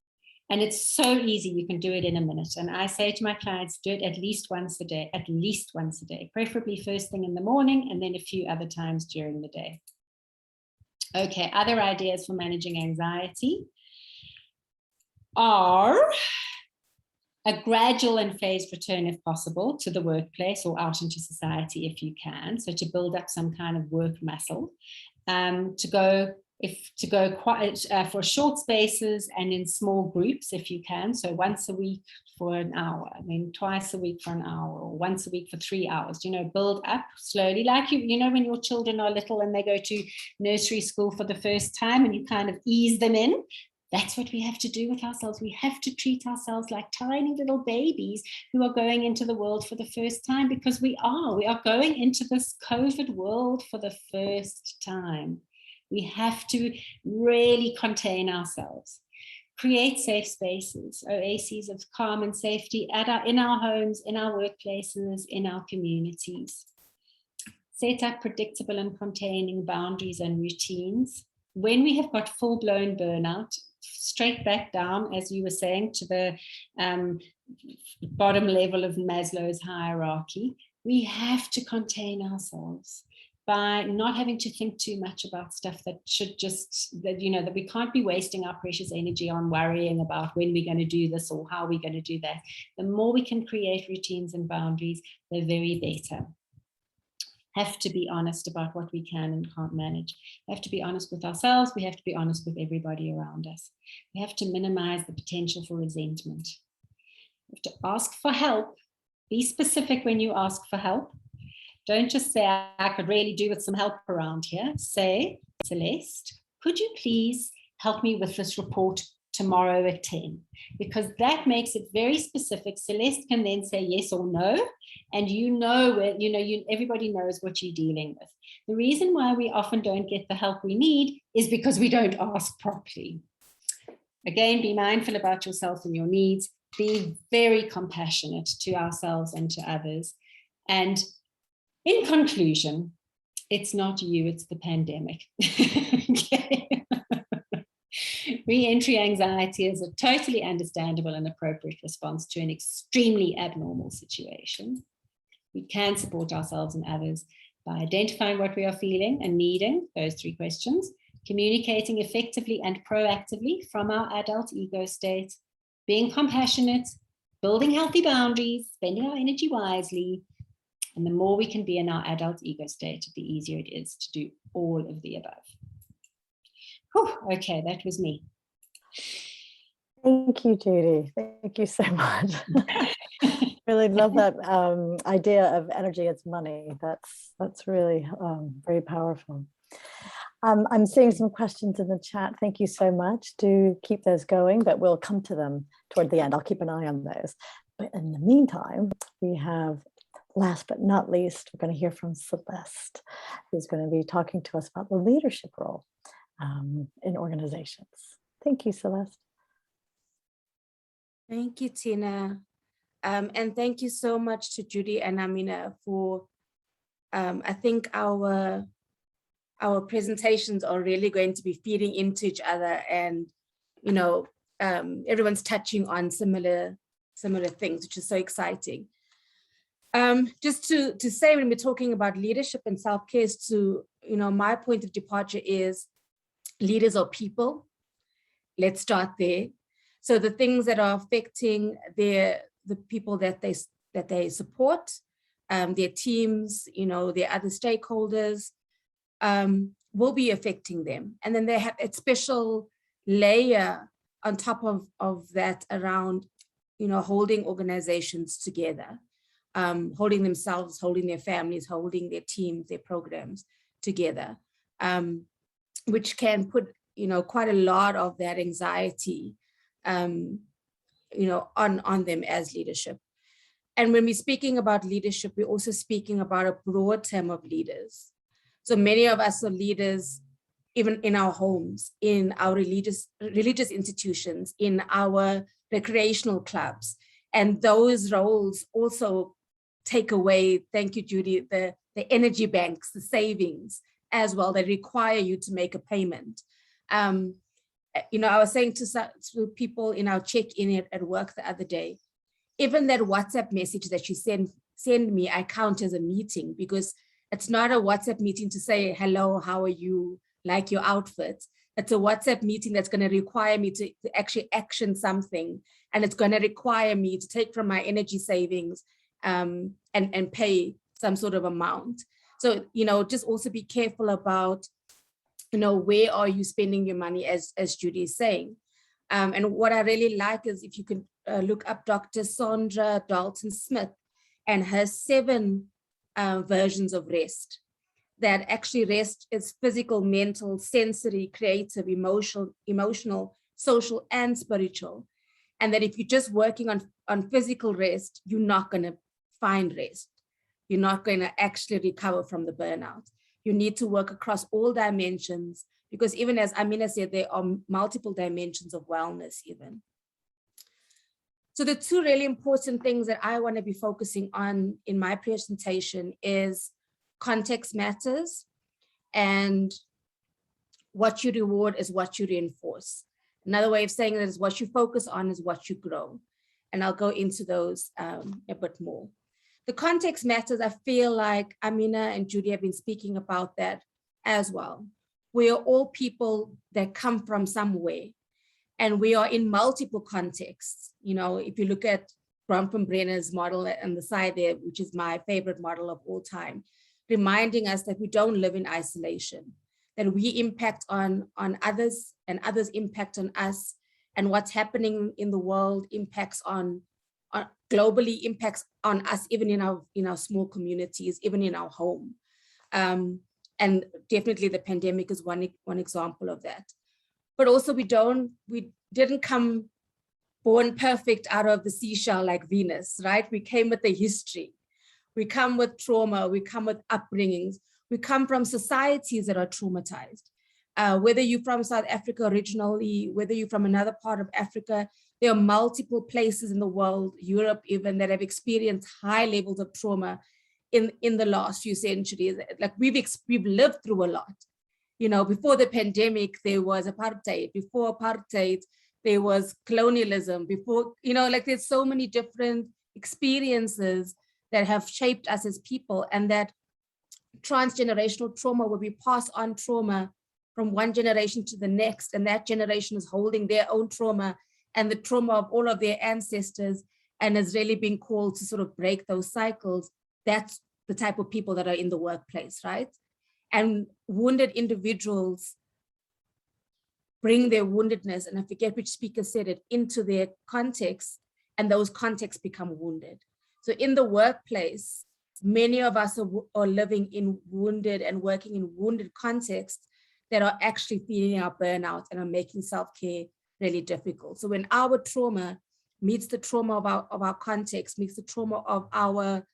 And it's so easy, you can do it in a minute. And I say to my clients, do it at least once a day, preferably first thing in the morning, and then a few other times during the day. Okay, other ideas for managing anxiety are a gradual and phased return, if possible, to the workplace or out into society if you can. So to build up some kind of work muscle, to go quite for short spaces and in small groups if you can. So once a week for an hour, then twice a week for an hour, or once a week for 3 hours. Build up slowly, like when your children are little and they go to nursery school for the first time, and you kind of ease them in. That's what we have to do with ourselves. We have to treat ourselves like tiny little babies who are going into the world for the first time, because we are going into this COVID world for the first time. We have to really contain ourselves, create safe spaces, oases of calm and safety in our homes, in our workplaces, in our communities. Set up predictable and containing boundaries and routines. When we have got full-blown burnout, straight back down, as you were saying, to the bottom level of Maslow's hierarchy, we have to contain ourselves by not having to think too much about stuff that we can't be wasting our precious energy on worrying about when we're going to do this or how we're going to do that. The more we can create routines and boundaries, the very better. Have to be honest about what we can and can't manage. We have to be honest with ourselves. We have to be honest with everybody around us. We have to minimize the potential for resentment. We have to ask for help. Be specific when you ask for help. Don't just say, I could really do with some help around here. Say, Celeste, could you please help me with this report tomorrow at 10? Because that makes it very specific. Celeste can then say yes or no, and everybody knows what you're dealing with. The reason why we often don't get the help we need is because we don't ask properly. Again, be mindful about yourself and your needs. Be very compassionate to ourselves and to others. And in conclusion, it's not you, it's the pandemic. Okay. Re-entry anxiety is a totally understandable and appropriate response to an extremely abnormal situation. We can support ourselves and others by identifying what we are feeling and needing, those 3 questions, communicating effectively and proactively from our adult ego state, being compassionate, building healthy boundaries, spending our energy wisely. And the more we can be in our adult ego state, the easier it is to do all of the above. Whew, okay, that was me. Thank you, Judy. Thank you so much. Really love that idea of energy as money. That's really very powerful. I'm seeing some questions in the chat. Thank you so much. Do keep those going, but we'll come to them toward the end. I'll keep an eye on those. But in the meantime, we have, last but not least, we're going to hear from Celeste, who's going to be talking to us about the leadership role in organizations. Thank you, Celeste. Thank you, Tina. And thank you so much to Judy and Amina for, I think our presentations are really going to be feeding into each other, and, you know, everyone's touching on similar things, which is so exciting. Just to say, when we're talking about leadership and self-care, is to, you know, my point of departure is leaders are people. Let's start there. So the things that are affecting the people that they support, their teams, you know, their other stakeholders, will be affecting them. And then they have a special layer on top of that around, you know, holding organizations together, holding themselves, holding their families, holding their teams, their programs together, which can put, you know, quite a lot of that anxiety, you know, on them as leadership. And when we're speaking about leadership, we're also speaking about a broad term of leaders. So many of us are leaders, even in our homes, in our religious institutions, in our recreational clubs. And those roles also take away, thank you, Judy, the energy banks, the savings as well, that require you to make a payment. You know, I was saying to people in our check-in at work the other day, even that WhatsApp message that you send me, I count as a meeting, because it's not a WhatsApp meeting to say, hello, how are you, like your outfit. It's a WhatsApp meeting that's going to require me to actually action something. And it's going to require me to take from my energy savings and pay some sort of amount. So, you know, just also be careful about, you know, where are you spending your money, as Judy is saying. And what I really like is if you can look up Dr. Sandra Dalton-Smith and her 7 versions of rest. That actually rest is physical, mental, sensory, creative, emotional, social, and spiritual. And that if you're just working on physical rest, you're not going to find rest. You're not going to actually recover from the burnout. You need to work across all dimensions, because even as Amina said, there are multiple dimensions of wellness even. So the 2 really important things that I want to be focusing on in my presentation is context matters, and what you reward is what you reinforce. Another way of saying that is what you focus on is what you grow. And I'll go into those a bit more. The context matters, I feel like Amina and Judy have been speaking about that as well. We are all people that come from somewhere, and we are in multiple contexts. You know, if you look at Bronfenbrenner's model on the side there, which is my favorite model of all time, reminding us that we don't live in isolation, that we impact on others and others impact on us, and what's happening in the world impacts on globally impacts on us, even in our small communities, even in our home. And definitely the pandemic is one example of that. But also we didn't come born perfect out of the seashell like Venus, right? We came with a history. We come with trauma, we come with upbringings, we come from societies that are traumatized. Whether you're from South Africa originally, whether you're from another part of Africa, there are multiple places in the world, Europe even, that have experienced high levels of trauma in the last few centuries. Like we've lived through a lot. You know, before the pandemic, there was apartheid. Before apartheid, there was colonialism. Before, you know, like there's so many different experiences that have shaped us as people, and that transgenerational trauma, where we pass on trauma from one generation to the next, and that generation is holding their own trauma and the trauma of all of their ancestors, and is really being called to sort of break those cycles. That's the type of people that are in the workplace, right? And wounded individuals bring their woundedness, and I forget which speaker said it, into their context, and those contexts become wounded. So in the workplace, many of us are living in wounded and working in wounded contexts that are actually feeding our burnout and are making self-care really difficult. So when our trauma meets the trauma of our context, meets the trauma of our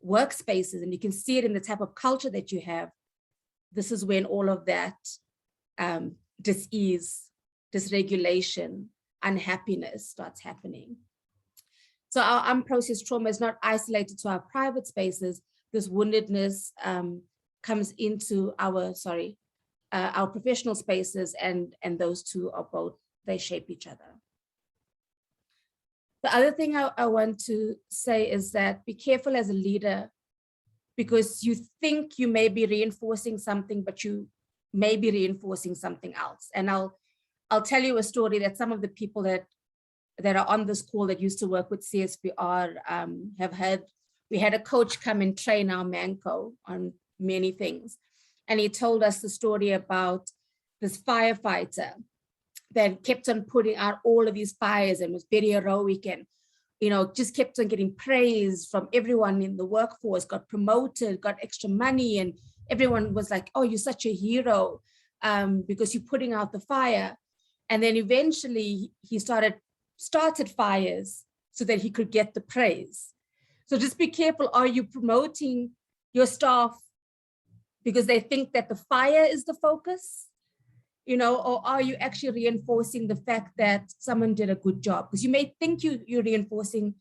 workspaces, and you can see it in the type of culture that you have, this is when all of that dis-ease, dysregulation, unhappiness starts happening. So our unprocessed trauma is not isolated to our private spaces. This woundedness comes into our professional spaces, and those two are both, they shape each other. The other thing I want to say is that be careful as a leader, because you think you may be reinforcing something, but you may be reinforcing something else. And I'll tell you a story that some of the people that are on this call that used to work with CSPR have heard. We had a coach come and train our Manco on many things. And he told us the story about this firefighter that kept on putting out all of these fires and was very heroic, and just kept on getting praise from everyone in the workforce, got promoted, got extra money, and everyone was like, oh, you're such a hero because you're putting out the fire. And then eventually he started fires so that he could get the praise. So just be careful. Are you promoting your staff because they think that the fire is the focus? Or are you actually reinforcing the fact that someone did a good job? Because you may think you're reinforcing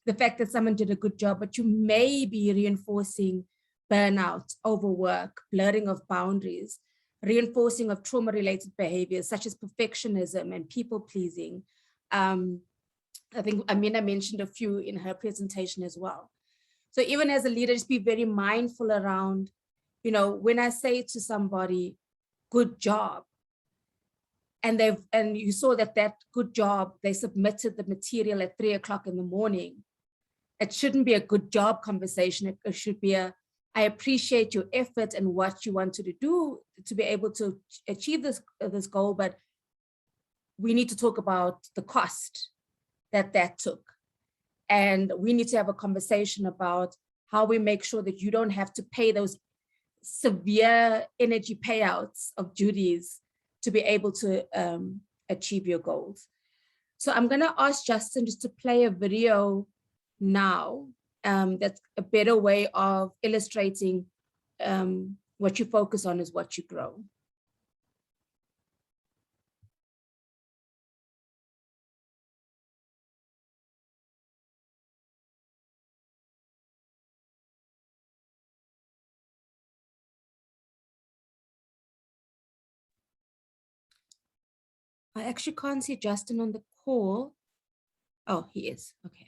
the fact that someone did a good job, but you may be reinforcing burnout, overwork, blurring of boundaries, reinforcing of trauma-related behaviors such as perfectionism and people-pleasing. I think Amina mentioned a few in her presentation as well. So even as a leader, just be very mindful around, when I say to somebody, good job, and you saw that good job, they submitted the material at 3 o'clock in the morning. It shouldn't be a good job conversation. It should be I appreciate your effort and what you wanted to do to be able to achieve this goal, but we need to talk about the cost that took. And we need to have a conversation about how we make sure that you don't have to pay those severe energy payouts of duties to be able to achieve your goals. So I'm going to ask Justin just to play a video now. That's a better way of illustrating what you focus on is what you grow. I actually can't see Justin on the call. Oh, he is. Okay.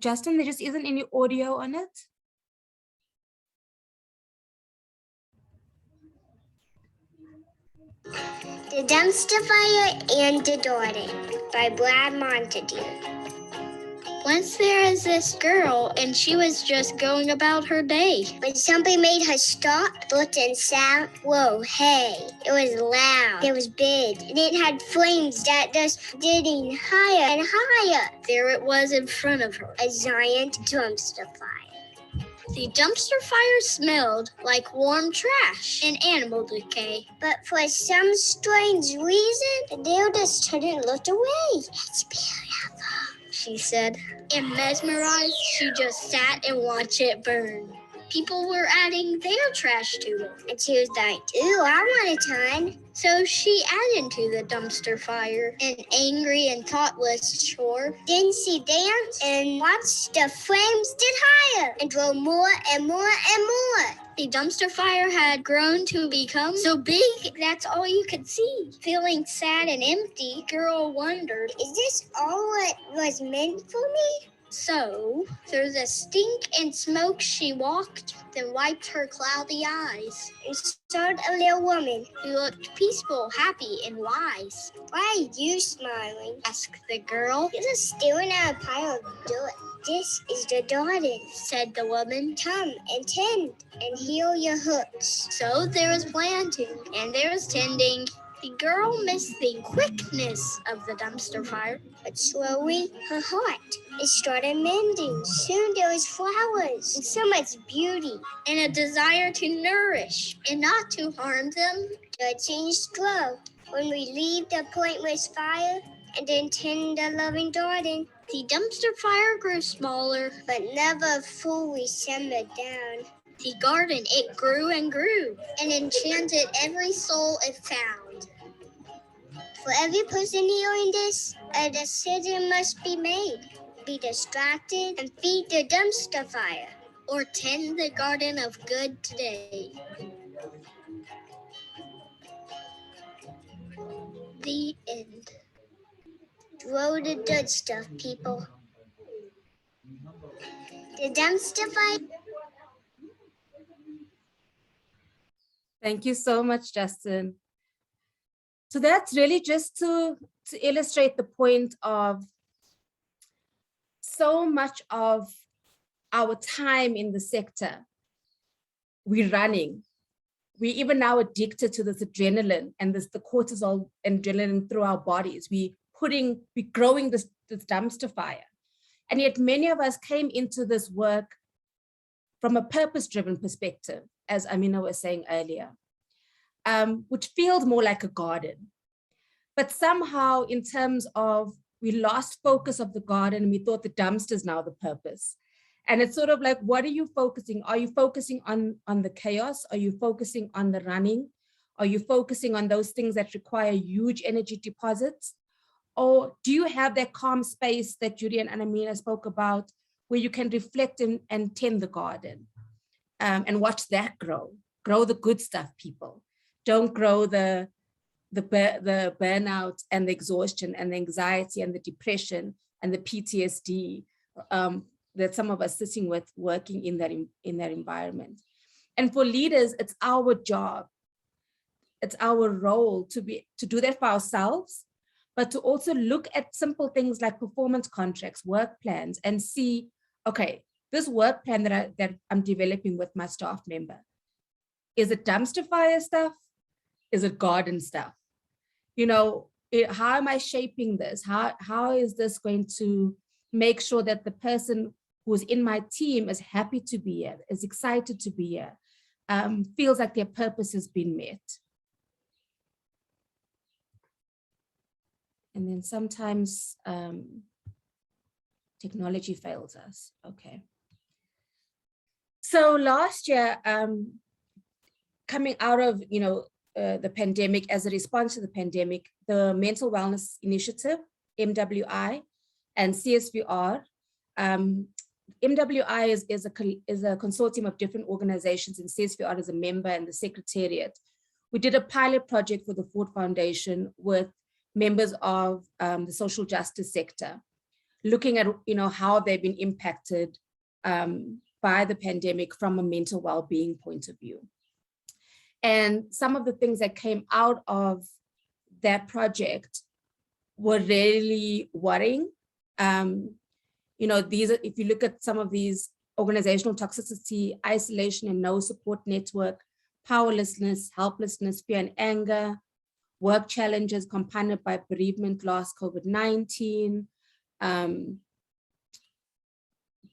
Justin, there just isn't any audio on it. The Dumpster Fire and the Daughter by Brad Montague. Once there was this girl, and she was just going about her day. When somebody made her stop, looked and sound, whoa, hey, it was loud, it was big, and it had flames that just getting higher and higher. There it was in front of her, a giant dumpster fire. The dumpster fire smelled like warm trash and animal decay. But for some strange reason, the girl just couldn't look away. It's beautiful, she said. And mesmerized, she just sat and watched it burn. People were adding their trash to it. And she was like, ooh, I want a ton. So she added to the dumpster fire, an angry and thoughtless chore. Then she danced and watched the flames get higher and grow more and more and more. The dumpster fire had grown to become so big that's all you could see. Feeling sad and empty, girl wondered, is this all what was meant for me? So, through the stink and smoke she walked, then wiped her cloudy eyes. And saw a little woman who looked peaceful, happy, and wise. Why are you smiling? Asked the girl. You're just staring at a pile of dirt. This is the garden, said the woman. Come and tend and heal your hooks. So there was planting and there was tending. The girl missed the quickness of the dumpster fire, but slowly her heart it started mending. Soon there was flowers and so much beauty and a desire to nourish and not to harm them. The change grow when we leave the pointless fire and then tend the loving garden. The dumpster fire grew smaller, but never fully simmered down. The garden, it grew and grew and enchanted every soul it found. For every person hearing this, a decision must be made. Be distracted and feed the dumpster fire, or tend the garden of good today. The end. Throw the good stuff, people. The dumpster fire. Thank you so much, Justin. So that's really just to illustrate the point of so much of our time in the sector, we're running. We're even now addicted to this adrenaline and the cortisol and adrenaline through our bodies. We're growing this dumpster fire. And yet many of us came into this work from a purpose-driven perspective, as Amina was saying earlier, which feels more like a garden. But somehow in terms of, we lost focus of the garden and we thought the dumpster is now the purpose. And it's sort of like, what are you focusing? Are you focusing on the chaos? Are you focusing on the running? Are you focusing on those things that require huge energy deposits? Or do you have that calm space that Judy and Amina spoke about, where you can reflect and tend the garden and watch that grow? Grow the good stuff, people. Don't grow the burnout and the exhaustion and the anxiety and the depression and the PTSD that some of us sitting with working in that environment. And for leaders, it's our job, it's our role to do that for ourselves, but to also look at simple things like performance contracts, work plans, and see, okay, this work plan that I'm developing with my staff member, is it dumpster fire stuff? Is it garden stuff? You know, how am I shaping this? How is this going to make sure that the person who's in my team is happy to be here, is excited to be here, feels like their purpose has been met? And then sometimes technology fails us. Okay. So last year, coming out of, the pandemic, as a response to the pandemic, the Mental Wellness Initiative, MWI, and CSVR. MWI is a consortium of different organizations, and CSVR is a member and the secretariat. We did a pilot project for the Ford Foundation with members of the social justice sector, looking at how they've been impacted by the pandemic from a mental well-being point of view. And some of the things that came out of that project were really worrying. If you look at some of these: organizational toxicity, isolation and no support network, powerlessness, helplessness, fear and anger, work challenges compounded by bereavement, loss, COVID-19,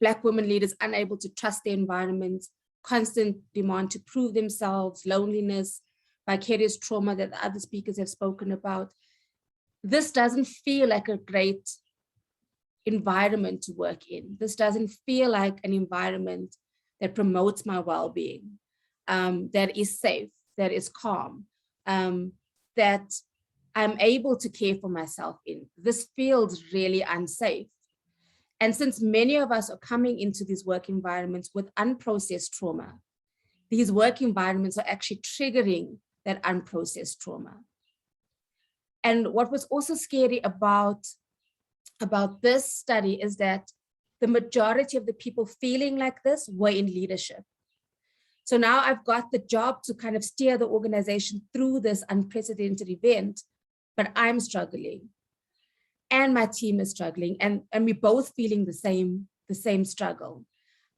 Black women leaders unable to trust their environment, constant demand to prove themselves, loneliness, vicarious trauma that other speakers have spoken about. This doesn't feel like a great environment to work in. This doesn't feel like an environment that promotes my well-being, that is safe, that is calm, that I'm able to care for myself in. This feels really unsafe. And since many of us are coming into these work environments with unprocessed trauma, these work environments are actually triggering that unprocessed trauma. And what was also scary about this study is that the majority of the people feeling like this were in leadership. So now I've got the job to kind of steer the organization through this unprecedented event, but I'm struggling and my team is struggling, and we're both feeling the same the same struggle.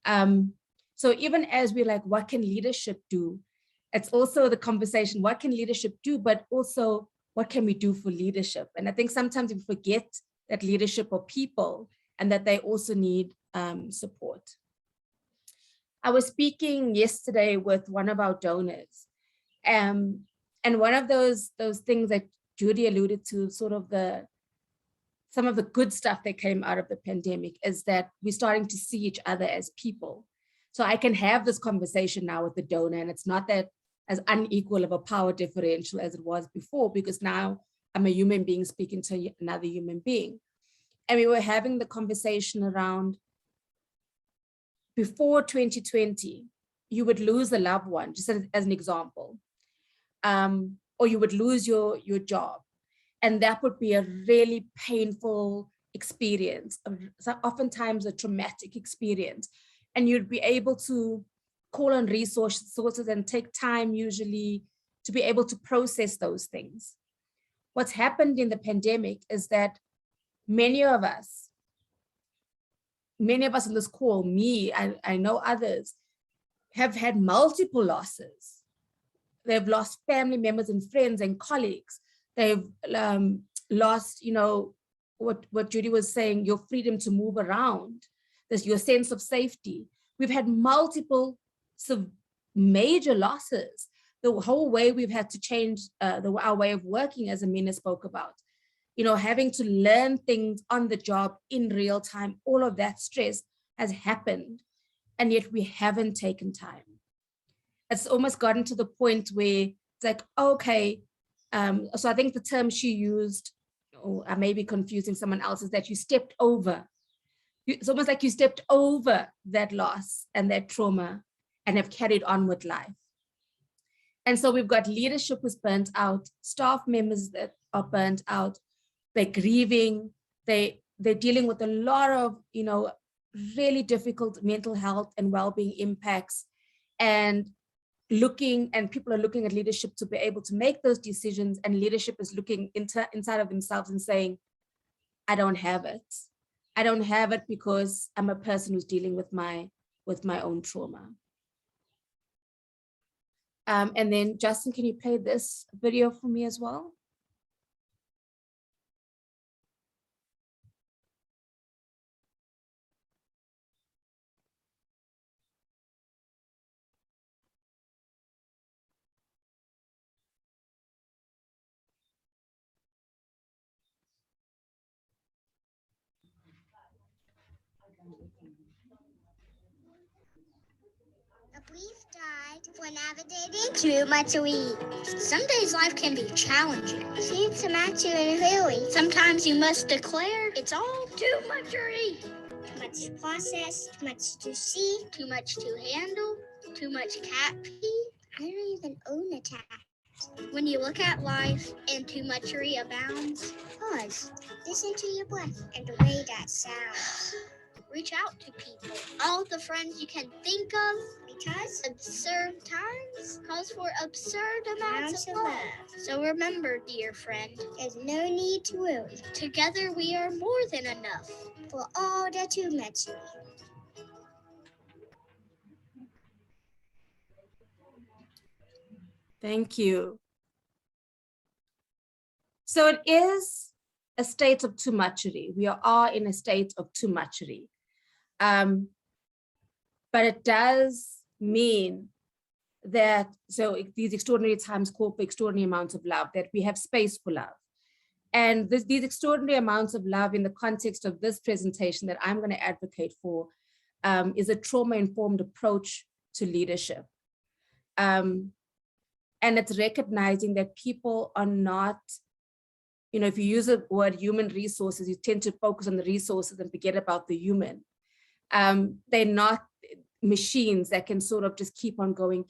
So even as we're like, what can leadership do? It's also the conversation, what can leadership do, but also what can we do for leadership? And I think sometimes we forget that leadership are people and that they also need support. I was speaking yesterday with one of our donors, and one of those things that Judy alluded to, sort of some of the good stuff that came out of the pandemic, is that we're starting to see each other as people. So I can have this conversation now with the donor, and it's not that as unequal of a power differential as it was before, because now I'm a human being speaking to another human being. And we were having the conversation around, before 2020, you would lose a loved one, just as an example, or you would lose your job. And that would be a really painful experience, oftentimes a traumatic experience. And you'd be able to call on resources and take time usually to be able to process those things. What's happened in the pandemic is that many of us on this call, me, I know others, have had multiple losses. They've lost family members and friends and colleagues. They've lost, what Judy was saying, your freedom to move around, your sense of safety. We've had multiple major losses. The whole way we've had to change our way of working, as Amina spoke about, having to learn things on the job in real time, all of that stress has happened, and yet we haven't taken time. It's almost gotten to the point where it's like, okay, so I think the term she used, or I may be confusing someone else, is that you stepped over. It's almost like you stepped over that loss and that trauma and have carried on with life. And so we've got leadership who's burnt out, staff members that are burnt out, they're grieving, they're dealing with a lot of, really difficult mental health and well-being impacts, and people are looking at leadership to be able to make those decisions, and leadership is looking inside of themselves and saying, I don't have it. I don't have it because I'm a person who's dealing with my own trauma. And then Justin, can you play this video for me as well? A brief guide for navigating too much to eat. Some days life can be challenging. See, too much and really. Sometimes you must declare it's all too much to eat. Too much processed, too much to see, too much to handle, too much cat pee. I don't even own a cat. When you look at life and too muchery abounds, pause, listen to your breath and the way that sounds. Reach out to people, all the friends you can think of, because absurd times calls for absurd amounts of love. So remember, dear friend, there's no need to worry. Together we are more than enough for all the too much. Thank you. So it is a state of too muchery. We are in a state of too muchery. But it does mean that, so these extraordinary times call for extraordinary amounts of love, that we have space for love. And these extraordinary amounts of love in the context of this presentation that I'm going to advocate for is a trauma-informed approach to leadership. And it's recognizing that people are not, if you use the word human resources, you tend to focus on the resources and forget about the human. They're not machines that can sort of just keep on going,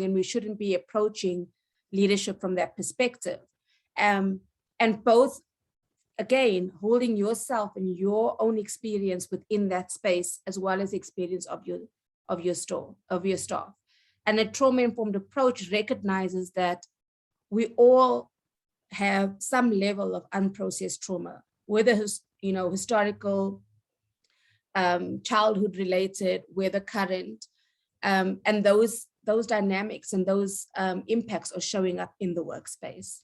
and we shouldn't be approaching leadership from that perspective. And both, again, holding yourself and your own experience within that space, as well as the experience of your staff. And a trauma-informed approach recognizes that we all have some level of unprocessed trauma, whether historical, childhood related, whether current, and those dynamics and those impacts are showing up in the workspace.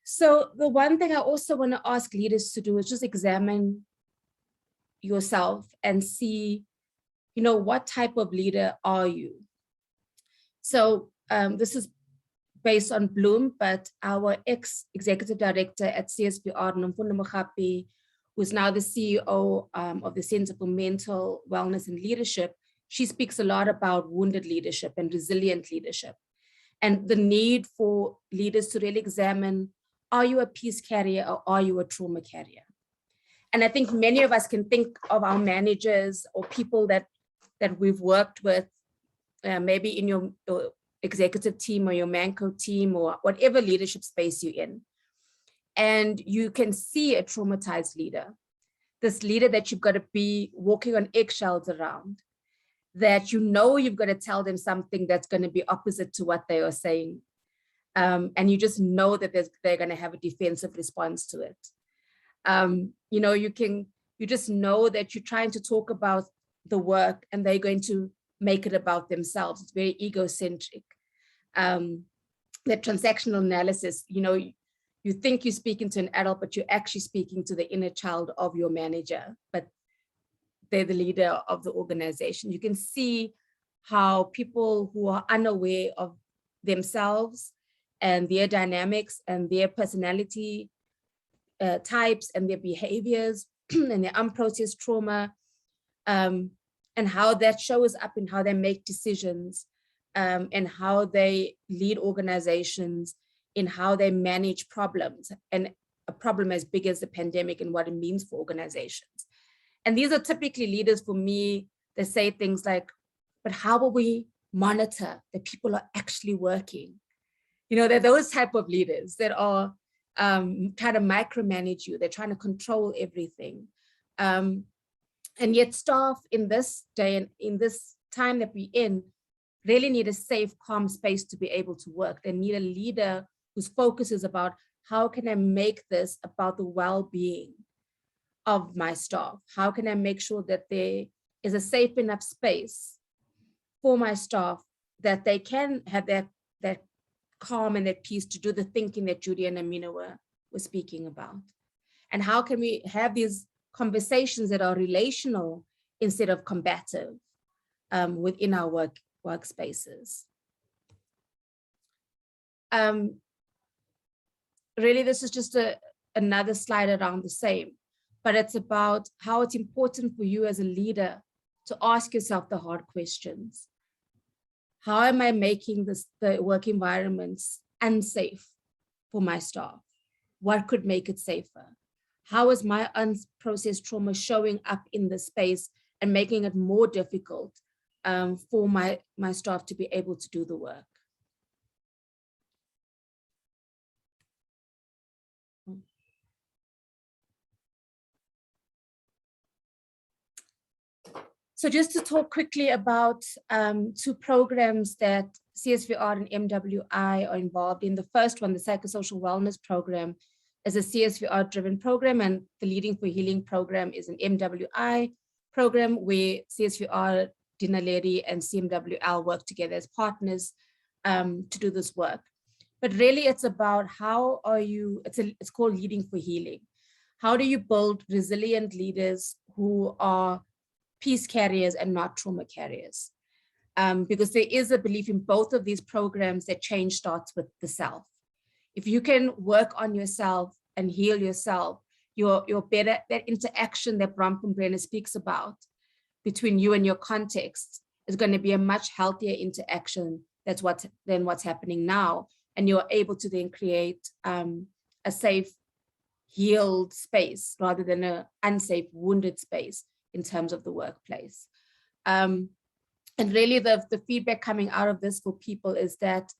So the one thing I also want to ask leaders to do is just examine yourself and see, what type of leader are you? So this is based on Bloom, but our ex-executive director at CSPR, Nomfundo Mogapi, who is now the CEO of the Center for Mental Wellness and Leadership, she speaks a lot about wounded leadership and resilient leadership, and the need for leaders to really examine, are you a peace carrier or are you a trauma carrier? And I think many of us can think of our managers or people that we've worked with, maybe in your executive team or your Manco team or whatever leadership space you're in. And you can see a traumatized leader, this leader that you've got to be walking on eggshells around, that you've got to tell them something that's going to be opposite to what they are saying. And you just know that they're going to have a defensive response to it. You just know that you're trying to talk about the work and they're going to make it about themselves. It's very egocentric. That transactional analysis, you think you're speaking to an adult, but you're actually speaking to the inner child of your manager, but they're the leader of the organization. You can see how people who are unaware of themselves and their dynamics and their personality types and their behaviors and their unprocessed trauma, and how that shows up in how they make decisions, and how they lead organizations, in how they manage problems, and a problem as big as the pandemic and what it means for organizations. And these are typically leaders for me that say things like, but how will we monitor that people are actually working? They're those type of leaders that are trying to micromanage you. They're trying to control everything. And yet staff in this day and in this time that we're in really need a safe, calm space to be able to work. They need a leader whose focus is about, how can I make this about the well-being of my staff? How can I make sure that there is a safe enough space for my staff that they can have that calm and that peace to do the thinking that Judy and Amina were speaking about? And how can we have these conversations that are relational instead of combative within our workspaces? Really, this is just another slide around the same, but it's about how it's important for you as a leader to ask yourself the hard questions. How am I making the work environments unsafe for my staff? What could make it safer? How is my unprocessed trauma showing up in the space and making it more difficult for my staff to be able to do the work? So just to talk quickly about two programs that CSVR and MWI are involved in. The first one, the Psychosocial Wellness program, is a CSVR-driven program, and the Leading for Healing program is an MWI program where CSVR, Dinaledi, and CMWL work together as partners to do this work. But really, it's about how are you, it's called Leading for Healing. How do you build resilient leaders who are peace carriers and not trauma carriers? Because there is a belief in both of these programs that change starts with the self. If you can work on yourself and heal yourself, you're better. That interaction that Brampo Brenner speaks about between you and your context is going to be a much healthier interaction than what's happening now. And you're able to then create a safe, healed space rather than an unsafe, wounded space in terms of the workplace. And really the feedback coming out of this for people is that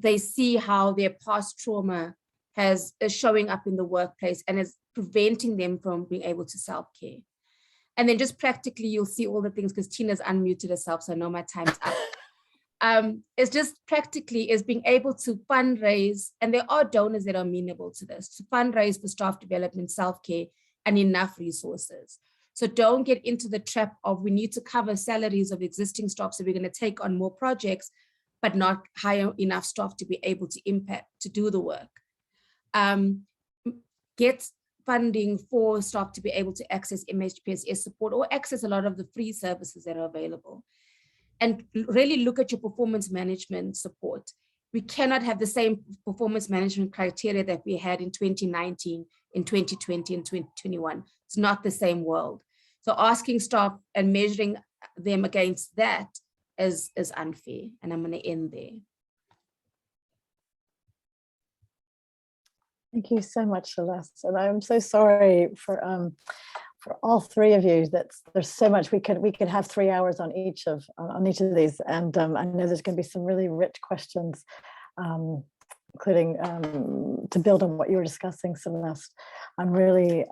they see how their past trauma is showing up in the workplace and is preventing them from being able to self-care. And then just practically, you'll see all the things, because Tina's unmuted herself, so I know my time's up. It's just practically is being able to fundraise, and there are donors that are amenable to this, to fundraise for staff development, self-care, and enough resources. So don't get into the trap of we need to cover salaries of existing staff, so we're going to take on more projects, but not hire enough staff to be able to impact, to do the work. Get funding for staff to be able to access MHPSS support or access a lot of the free services that are available. And really look at your performance management support. We cannot have the same performance management criteria that we had in 2019, in 2020, and 2021. It's not the same world. So asking staff and measuring them against that is unfair. And I'm going to end there. Thank you so much, Celeste. And I'm so sorry for all three of you. There's so much we could have 3 hours on each of these. And I know there's going to be some really rich questions, including to build on what you were discussing, Celeste. I'm really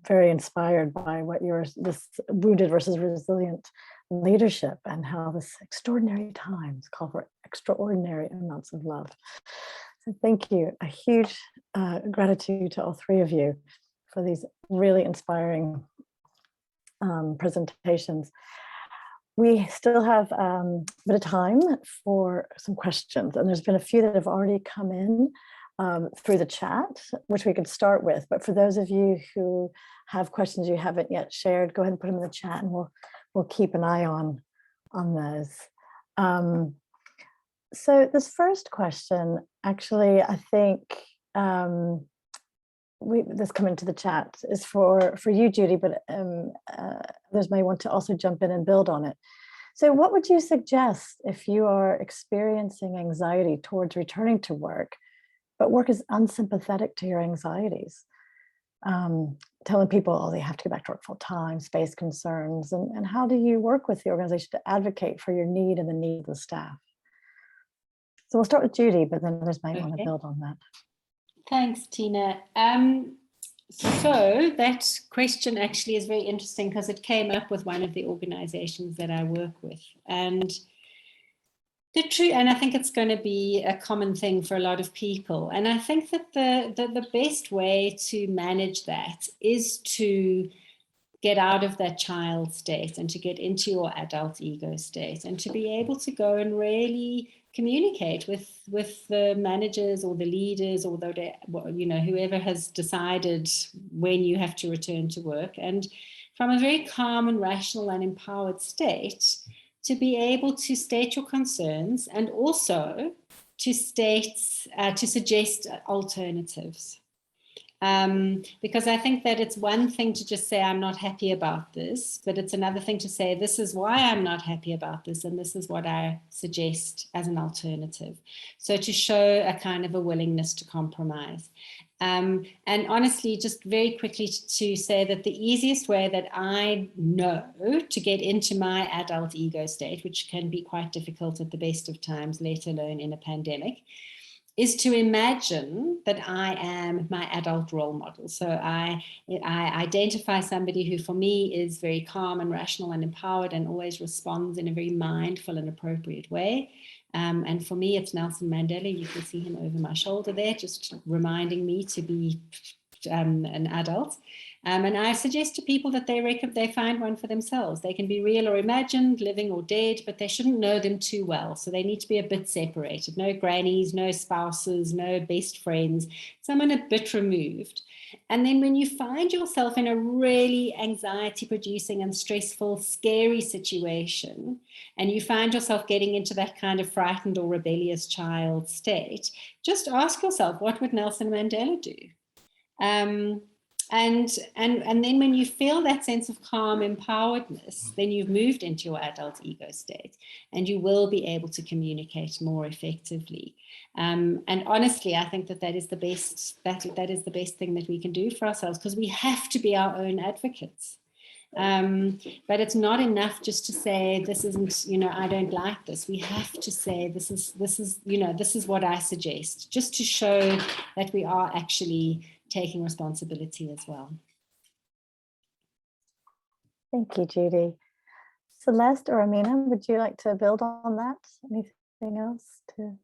very inspired by what this wounded versus resilient leadership and how this extraordinary times call for extraordinary amounts of love. So thank you. A huge gratitude to all three of you for these really inspiring presentations. We still have a bit of time for some questions, and there's been a few that have already come in through the chat, which we could start with. But for those of you who have questions you haven't yet shared, go ahead and put them in the chat, and we'll keep an eye on those. So this first question, actually, I think this come into the chat is for you, Judy, but others may want to also jump in and build on it. So what would you suggest if you are experiencing anxiety towards returning to work, but work is unsympathetic to your anxieties? Telling people, oh, they have to go back to work full time, space concerns, and how do you work with the organization to advocate for your need and the need of the staff? So we'll start with Judy, but then others might want to build on that. Thanks, Tina. So that question actually is very interesting because it came up with one of the organizations that I work with. And I think it's going to be a common thing for a lot of people. And I think that the best way to manage that is to get out of that child state and to get into your adult ego state and to be able to go and really communicate with the managers or the leaders or whoever has decided when you have to return to work, and from a very calm and rational and empowered state to be able to state your concerns and also to suggest alternatives. Because I think that it's one thing to just say, I'm not happy about this, but it's another thing to say, this is why I'm not happy about this, and this is what I suggest as an alternative. So to show a kind of a willingness to compromise. And honestly, just very quickly to say that the easiest way that I know to get into my adult ego state, which can be quite difficult at the best of times, let alone in a pandemic, is to imagine that I am my adult role model. So I identify somebody who for me is very calm and rational and empowered and always responds in a very mindful and appropriate way. And for me, it's Nelson Mandela. You can see him over my shoulder there, just reminding me to be an adult. And I suggest to people that they find one for themselves. They can be real or imagined, living or dead, but they shouldn't know them too well. So they need to be a bit separated. No grannies, no spouses, no best friends, someone a bit removed. And then when you find yourself in a really anxiety-producing and stressful, scary situation, and you find yourself getting into that kind of frightened or rebellious child state, just ask yourself, what would Nelson Mandela do? And then when you feel that sense of calm empoweredness, then you've moved into your adult ego state and you will be able to communicate more effectively. And honestly, I think that is the best, that is the best thing that we can do for ourselves, because we have to be our own advocates. But it's not enough just to say, this isn't, I don't like this. We have to say, this is what I suggest, just to show that we are actually taking responsibility as well. Thank you, Judy. Celeste or Amina, would you like to build on that? Anything else to?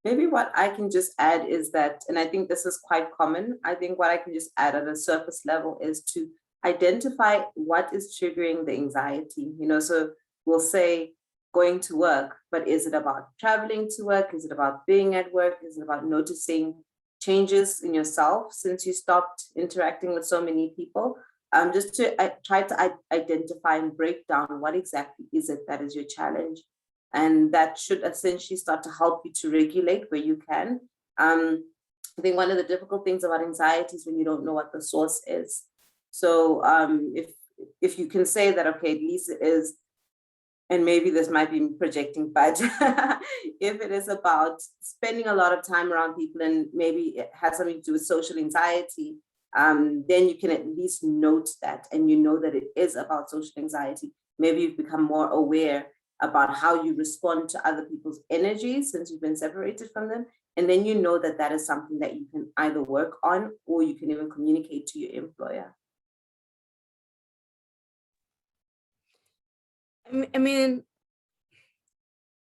Maybe what I can just add is that, and I think this is quite common, I think what I can just add at a surface level is to identify what is triggering the anxiety. So we'll say going to work, but is it about traveling to work? Is it about being at work? Is it about noticing changes in yourself since you stopped interacting with so many people? Just to try to identify and break down what exactly is it that is your challenge. And that should essentially start to help you to regulate where you can. I think one of the difficult things about anxiety is when you don't know what the source is. So if you can say that, okay, at least it is, and maybe this might be projecting, but if it is about spending a lot of time around people and maybe it has something to do with social anxiety, then you can at least note that, and you know that it is about social anxiety. Maybe you've become more aware about how you respond to other people's energies since you've been separated from them. And then you know that that is something that you can either work on or you can even communicate to your employer. I mean,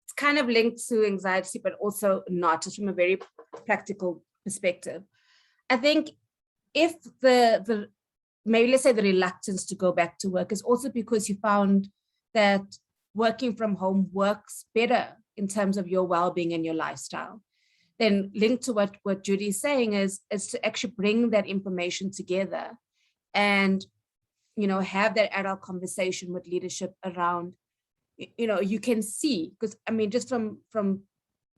it's kind of linked to anxiety, but also not, just from a very practical perspective. I think if the maybe let's say the reluctance to go back to work is also because you found that working from home works better in terms of your well-being and your lifestyle, then linked to what Judy's saying is to actually bring that information together and, have that adult conversation with leadership around, you can see, because I mean, just from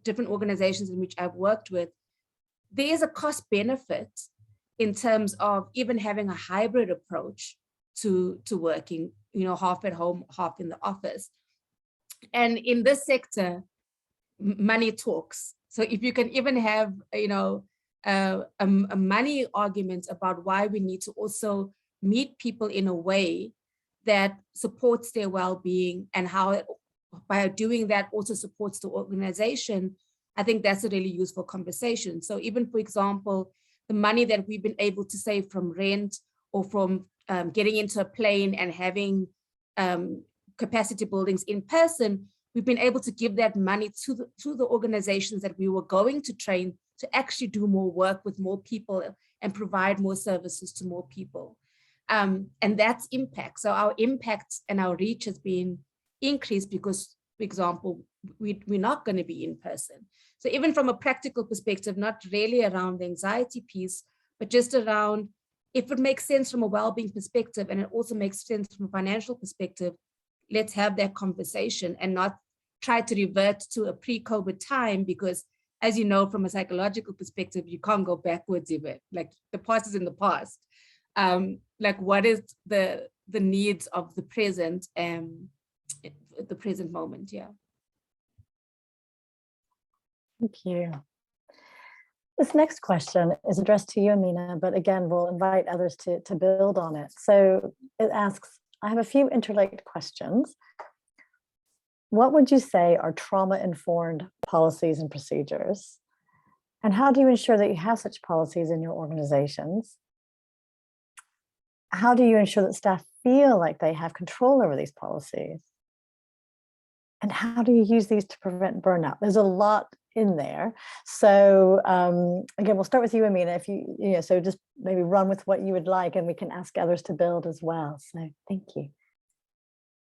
different organizations in which I've worked with, there is a cost benefit in terms of even having a hybrid approach to working, half at home, half in the office. And in this sector, money talks. So if you can even have, a money argument about why we need to also meet people in a way that supports their well-being and how by doing that also supports the organization, I think that's a really useful conversation. So even, for example, the money that we've been able to save from rent or from getting into a plane and having capacity buildings in person, we've been able to give that money to the organizations that we were going to train to actually do more work with more people and provide more services to more people. And that's impact. So our impact and our reach has been increased because, for example, we're not going to be in person. So even from a practical perspective, not really around the anxiety piece, but just around if it makes sense from a well-being perspective and it also makes sense from a financial perspective, let's have that conversation and not try to revert to a pre-COVID time, because as you know, from a psychological perspective, you can't go backwards even. Like the past is in the past. Like what is the needs of the present the present moment? Yeah. Thank you. This next question is addressed to you, Amina, but again, we'll invite others to build on it. So it asks, I have a few interlinked questions. What would you say are trauma-informed policies and procedures? And how do you ensure that you have such policies in your organizations? How do you ensure that staff feel like they have control over these policies? And how do you use these to prevent burnout? There's a lot in there. So again, we'll start with you, Amina, if so just maybe run with what you would like and we can ask others to build as well. So thank you.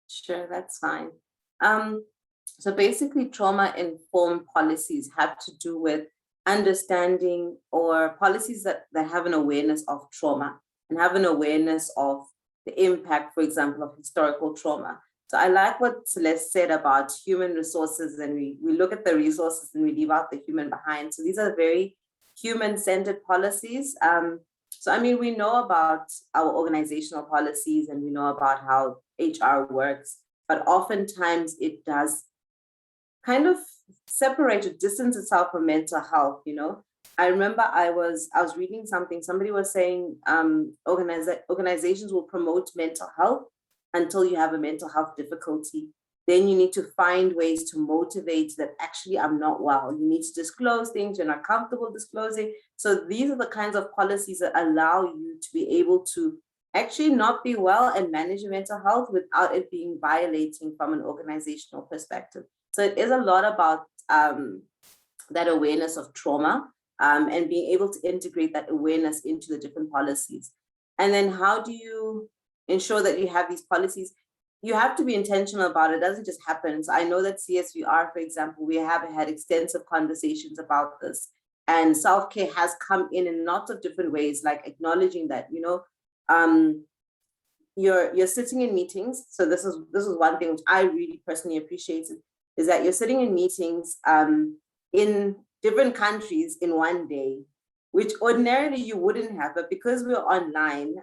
Sure, that's fine. So basically trauma-informed policies have to do with understanding or policies that have an awareness of trauma and have an awareness of the impact, for example, of historical trauma. So I like what Celeste said about human resources, and we look at the resources and we leave out the human behind. So these are very human-centered policies. So I mean, we know about our organizational policies and we know about how HR works, but oftentimes it does kind of separate or distance itself from mental health, I remember I was reading something, somebody was saying organizations will promote mental health until you have a mental health difficulty. Then you need to find ways to motivate that actually I'm not well. You need to disclose things you're not comfortable disclosing. So these are the kinds of policies that allow you to be able to actually not be well and manage your mental health without it being violating from an organizational perspective. So it is a lot about that awareness of trauma and being able to integrate that awareness into the different policies. And then how do you ensure that you have these policies? You have to be intentional about it. It doesn't just happen. So I know that CSVR, for example, we have had extensive conversations about this, and self-care has come in lots of different ways, like acknowledging that, you know, you're sitting in meetings. So this is one thing which I really personally appreciate, is that you're sitting in meetings in different countries in one day, which ordinarily you wouldn't have, but because we're online,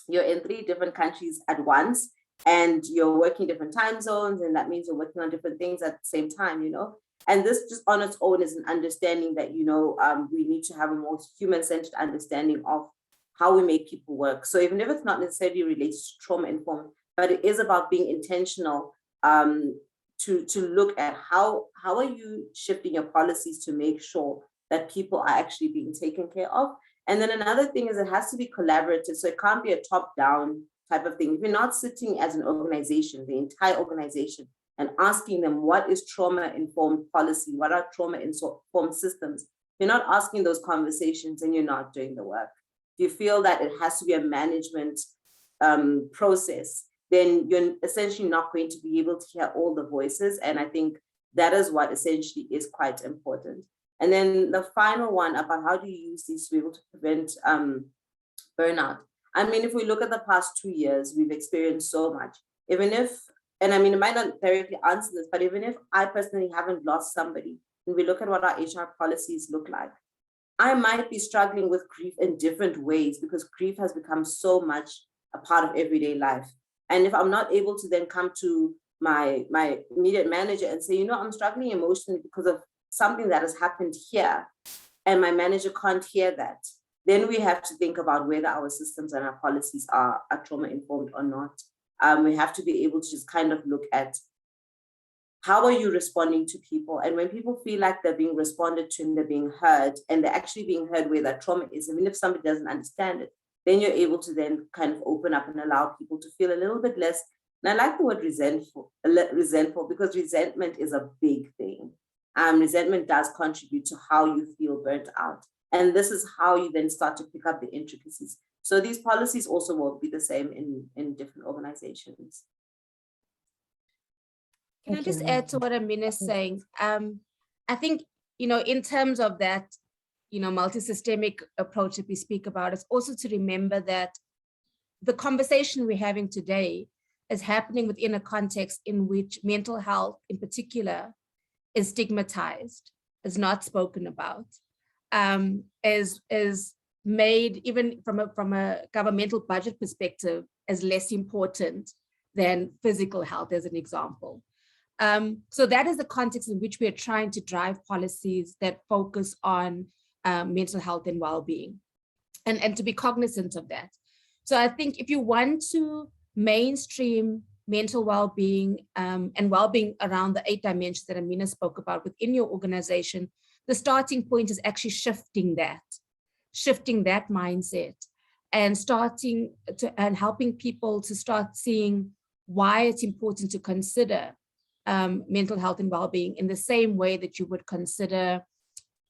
you're in 3 different countries at once, and you're working different time zones, and that means you're working on different things at the same time, you know. And this just on its own is an understanding that, you know, we need to have a more human-centered understanding of how we make people work. So even if it's not necessarily related to trauma-informed, but it is about being intentional to look at how are you shifting your policies to make sure that people are actually being taken care of. And then another thing is it has to be collaborative. So it can't be a top-down type of thing. If you're not sitting as an organization, the entire organization, and asking them what is trauma-informed policy, what are trauma-informed systems, you're not asking those conversations and you're not doing the work. If you feel that it has to be a management process, then you're essentially not going to be able to hear all the voices. And I think that is what essentially is quite important. And then the final one about how do you use these to be able to prevent burnout. I mean, if we look at the past 2 years, we've experienced so much. Even if, and I mean, it might not directly answer this, but even if I personally haven't lost somebody, and we look at what our HR policies look like, I might be struggling with grief in different ways because grief has become so much a part of everyday life. And if I'm not able to then come to my immediate manager and say, you know, I'm struggling emotionally because of something that has happened here, and my manager can't hear that, then we have to think about whether our systems and our policies are trauma-informed or not. We have to be able to just kind of look at how are you responding to people? And when people feel like they're being responded to and they're being heard, and they're actually being heard where that trauma is, even if somebody doesn't understand it, then you're able to then kind of open up and allow people to feel a little bit less. And I like the word resentful, because resentment is a big thing. Resentment does contribute to how you feel burnt out. And this is how you then start to pick up the intricacies. So these policies also won't be the same in different organizations. Can I just add to what Amina's saying? I think, you know, in terms of that, you know, multi-systemic approach that we speak about, it's also to remember that the conversation we're having today is happening within a context in which mental health in particular is stigmatized, is not spoken about, is made, even from a governmental budget perspective, as less important than physical health, as an example. So that is the context in which we are trying to drive policies that focus on mental health and well-being, and to be cognizant of that. So I think if you want to mainstream mental well-being and well-being around the 8 dimensions that Amina spoke about within your organization, the starting point is actually shifting that mindset, and helping people to start seeing why it's important to consider mental health and well-being in the same way that you would consider,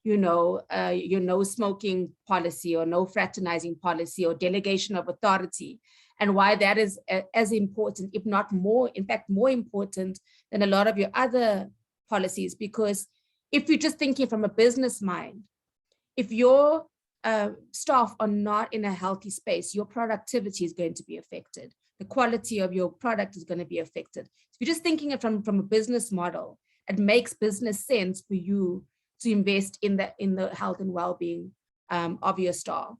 you know, your no smoking policy or no fraternizing policy or delegation of authority, and why that is as important, if not more, in fact, more important than a lot of your other policies. Because if you're just thinking from a business mind, if your staff are not in a healthy space, your productivity is going to be affected. The quality of your product is going to be affected. If you're just thinking it from a business model, it makes business sense for you to invest in the health and well-being of your staff.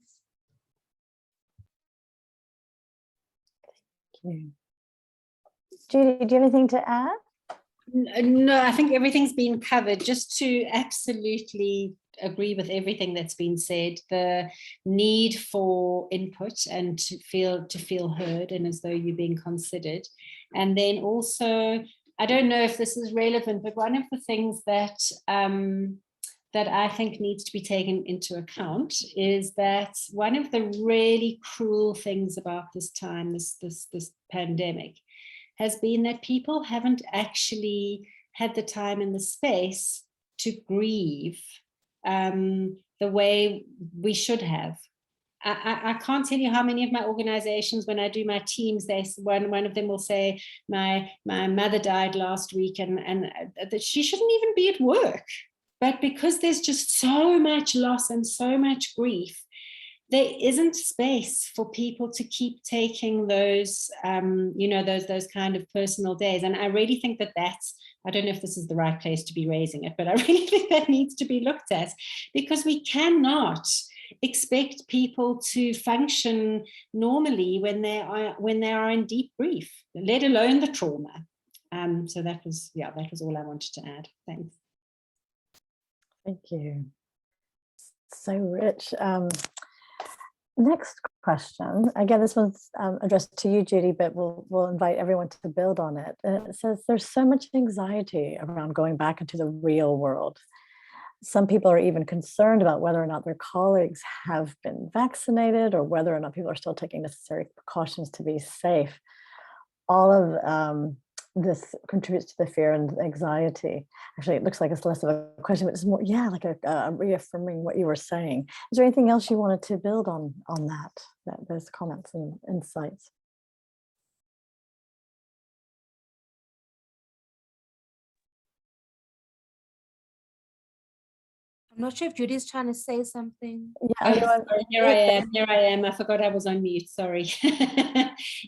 Thank you. Judy, do you have anything to add? No, I think everything's been covered. Just to absolutely agree with everything that's been said, the need for input and to feel heard and as though you're being considered. And then also, I don't know if this is relevant, but one of the things that that I think needs to be taken into account is that one of the really cruel things about this time, this pandemic, has been that people haven't actually had the time and the space to grieve the way we should have. I can't tell you how many of my organizations, when I do my teams, one of them will say, my mother died last week, and that she shouldn't even be at work. But because there's just so much loss and so much grief, there isn't space for people to keep taking those, those kind of personal days. And I really think that I don't know if this is the right place to be raising it, but I really think that needs to be looked at, because we cannot expect people to function normally when they are in deep grief, let alone the trauma. So that was all I wanted to add. Thanks. Thank you. So rich. Next question. Again, this one's addressed to you, Judy, but we'll invite everyone to build on it. It says there's so much anxiety around going back into the real world. Some people are even concerned about whether or not their colleagues have been vaccinated, or whether or not people are still taking necessary precautions to be safe. All of this contributes to the fear and anxiety. Actually, it looks like it's less of a question, but it's more, like a reaffirming what you were saying. Is there anything else you wanted to build on those comments and insights? I'm not sure if Judy's trying to say something. Yeah, here I am. I forgot I was on mute. Sorry.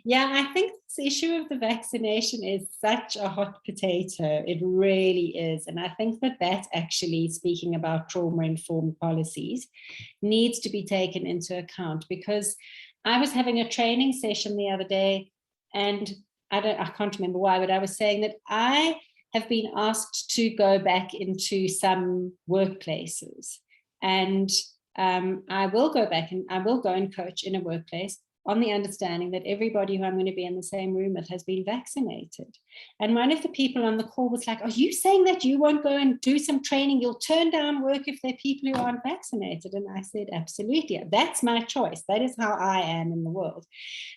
Yeah, I think this issue of the vaccination is such a hot potato. It really is. And I think that actually, speaking about trauma-informed policies, needs to be taken into account, because I was having a training session the other day, and I can't remember why, but I was saying that I have been asked to go back into some workplaces, and I will go back and I will go and coach in a workplace on the understanding that everybody who I'm going to be in the same room with has been vaccinated. And one of the people on the call was like, are you saying that you won't go and do some training? You'll turn down work if there are people who aren't vaccinated? And I said, absolutely. That's my choice. That is how I am in the world.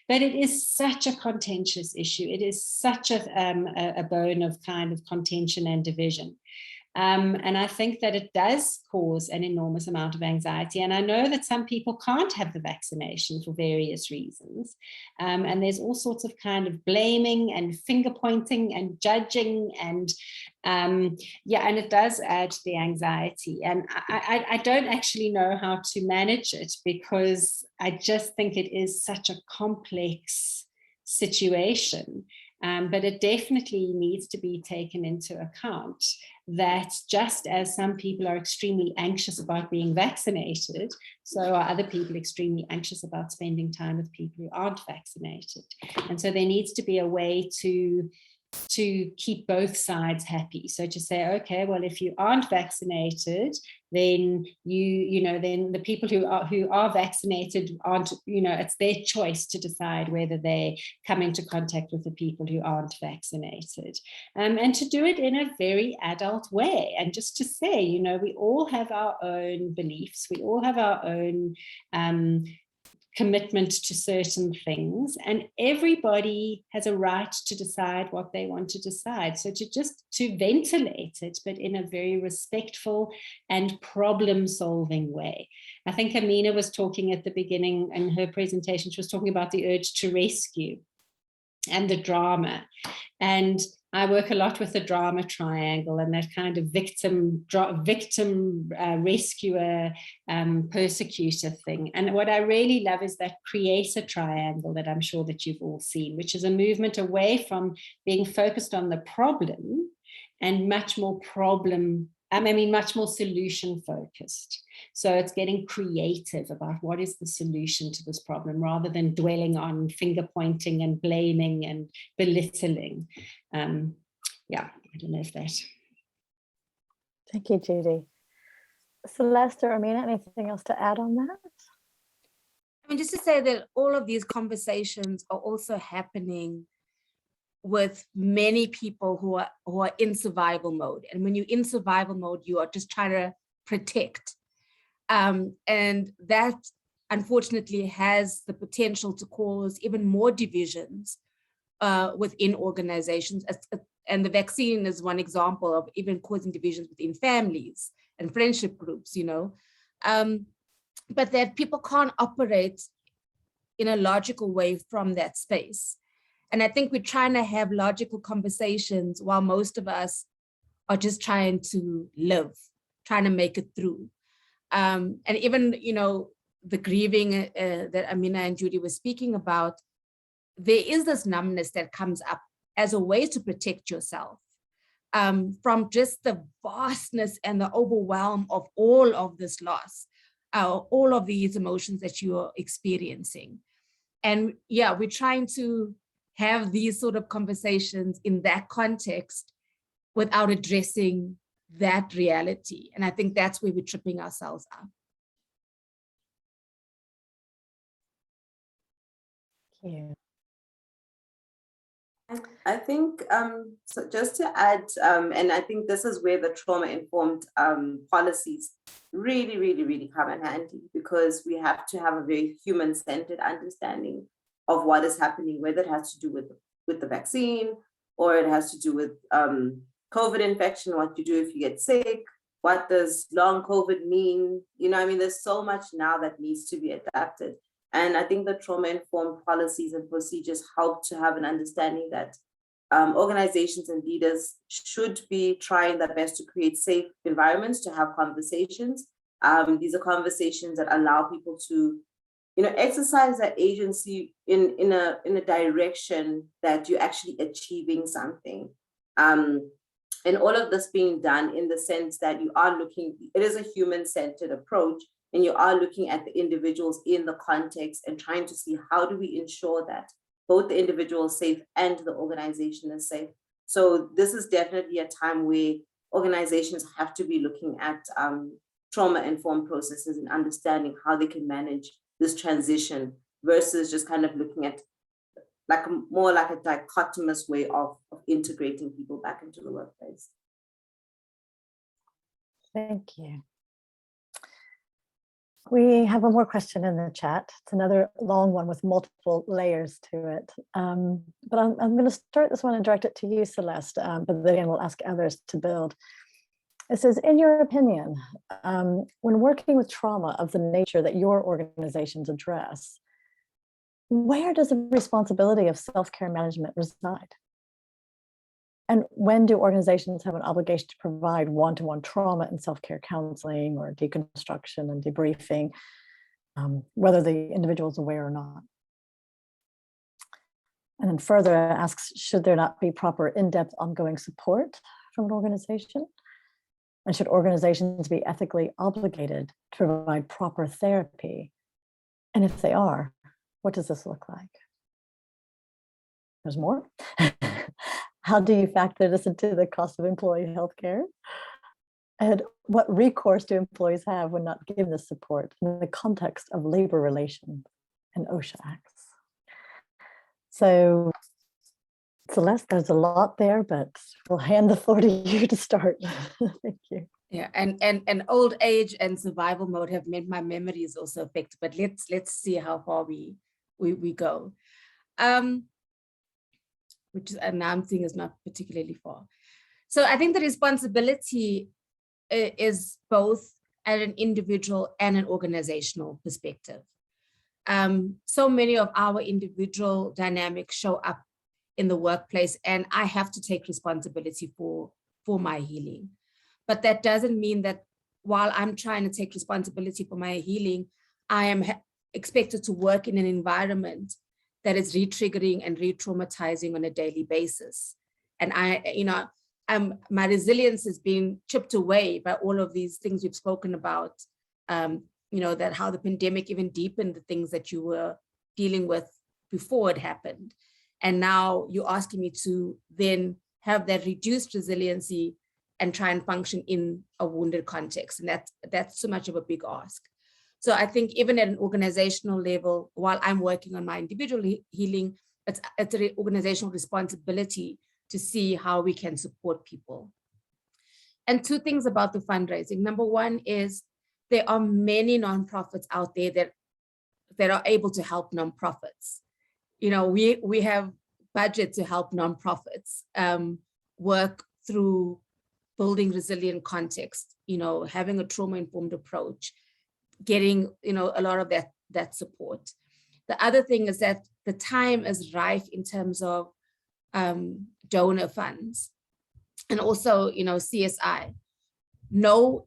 But it is such a contentious issue. It is such a bone of kind of contention and division. And I think that it does cause an enormous amount of anxiety. And I know that some people can't have the vaccination for various reasons. And there's all sorts of kind of blaming and finger pointing and judging. And and it does add to the anxiety. And I don't actually know how to manage it, because I just think it is such a complex situation. But it definitely needs to be taken into account that just as some people are extremely anxious about being vaccinated, so are other people extremely anxious about spending time with people who aren't vaccinated. And so there needs to be a way to keep both sides happy. So to say, okay, well, if you aren't vaccinated, then then the people who are vaccinated aren't, it's their choice to decide whether they come into contact with the people who aren't vaccinated, and to do it in a very adult way. And just to say, we all have our own beliefs, we all have our own commitment to certain things, and everybody has a right to decide what they want to decide. So to ventilate it, but in a very respectful and problem-solving way. I think Amina was talking at the beginning in her presentation, she was talking about the urge to rescue and the drama. And I work a lot with the drama triangle and that kind of victim, rescuer, persecutor thing. And what I really love is that creator triangle that I'm sure that you've all seen, which is a movement away from being focused on the problem and much more solution focused. So it's getting creative about what is the solution to this problem, rather than dwelling on finger pointing and blaming and belittling. I don't know if that. Thank you, Judy. Celeste or Amina, anything else to add on that? I mean, just to say that all of these conversations are also happening with many people who are in survival mode. And when you're in survival mode, you are just trying to protect. And that unfortunately has the potential to cause even more divisions within organizations. And the vaccine is one example of even causing divisions within families and friendship groups, but that people can't operate in a logical way from that space. And I think we're trying to have logical conversations while most of us are just trying to live, trying to make it through. And even, the grieving that Amina and Judy were speaking about, there is this numbness that comes up as a way to protect yourself from just the vastness and the overwhelm of all of this loss, all of these emotions that you are experiencing. And yeah, we're trying to have these sort of conversations in that context without addressing that reality. And I think that's where we're tripping ourselves up. Thank you. I think, so just to add, and I think this is where the trauma-informed policies really, really, really come in handy, because we have to have a very human-centered understanding of what is happening, whether it has to do with the vaccine, or it has to do with COVID infection, what you do if you get sick, what does long COVID mean? There's so much now that needs to be adapted. And I think the trauma-informed policies and procedures help to have an understanding that organizations and leaders should be trying their best to create safe environments to have conversations. These are conversations that allow people to, exercise their agency in a direction that you're actually achieving something. And all of this being done in the sense that you are looking, it is a human-centered approach, and you are looking at the individuals in the context and trying to see how do we ensure that both the individual is safe and the organization is safe. So this is definitely a time where organizations have to be looking at trauma-informed processes and understanding how they can manage this transition versus just kind of looking at more like a dichotomous way of integrating people back into the workplace. Thank you. We have one more question in the chat. It's another long one with multiple layers to it. But I'm going to start this one and direct it to you, Celeste, but then we'll ask others to build. It says, in your opinion, when working with trauma of the nature that your organizations address, where does the responsibility of self-care management reside? And when do organizations have an obligation to provide one-to-one trauma and self-care counseling or deconstruction and debriefing, whether the individual is aware or not? And then further asks, should there not be proper in-depth ongoing support from an organization? And should organizations be ethically obligated to provide proper therapy? And if they are, what does this look like? There's more. How do you factor this into the cost of employee healthcare? And what recourse do employees have when not given this support in the context of labor relations and OSHA acts? So, Celeste, there's a lot there, but we'll hand the floor to you to start. Thank you. Yeah, and old age and survival mode have made my memories also affected, but let's see how far we go. Which now I'm seeing is not particularly far. So I think the responsibility is both at an individual and an organizational perspective. So many of our individual dynamics show up in the workplace, and I have to take responsibility for my healing. But that doesn't mean that while I'm trying to take responsibility for my healing, I am expected to work in an environment that is re-triggering and re-traumatizing on a daily basis. And my resilience is being chipped away by all of these things we've spoken about, that how the pandemic even deepened the things that you were dealing with before it happened. And now you're asking me to then have that reduced resiliency and try and function in a wounded context. And that's too much of a big ask. So I think even at an organizational level, while I'm working on my individual healing, it's an organizational responsibility to see how we can support people. And two things about the fundraising. Number one is there are many nonprofits out there that are able to help nonprofits. We have budget to help nonprofits work through building resilient context, having a trauma-informed approach, getting, a lot of that support. The other thing is that the time is rife in terms of donor funds and also, CSI. No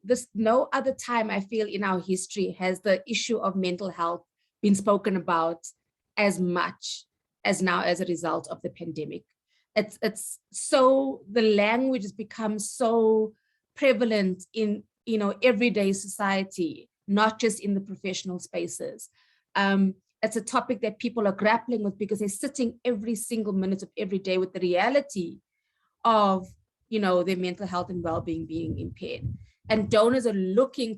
other time I feel in our history has the issue of mental health been spoken about as much as now as a result of the pandemic. It's so, the language has become so prevalent in, everyday society, not just in the professional spaces. It's a topic that people are grappling with because they're sitting every single minute of every day with the reality of, their mental health and well-being being impaired. And donors are looking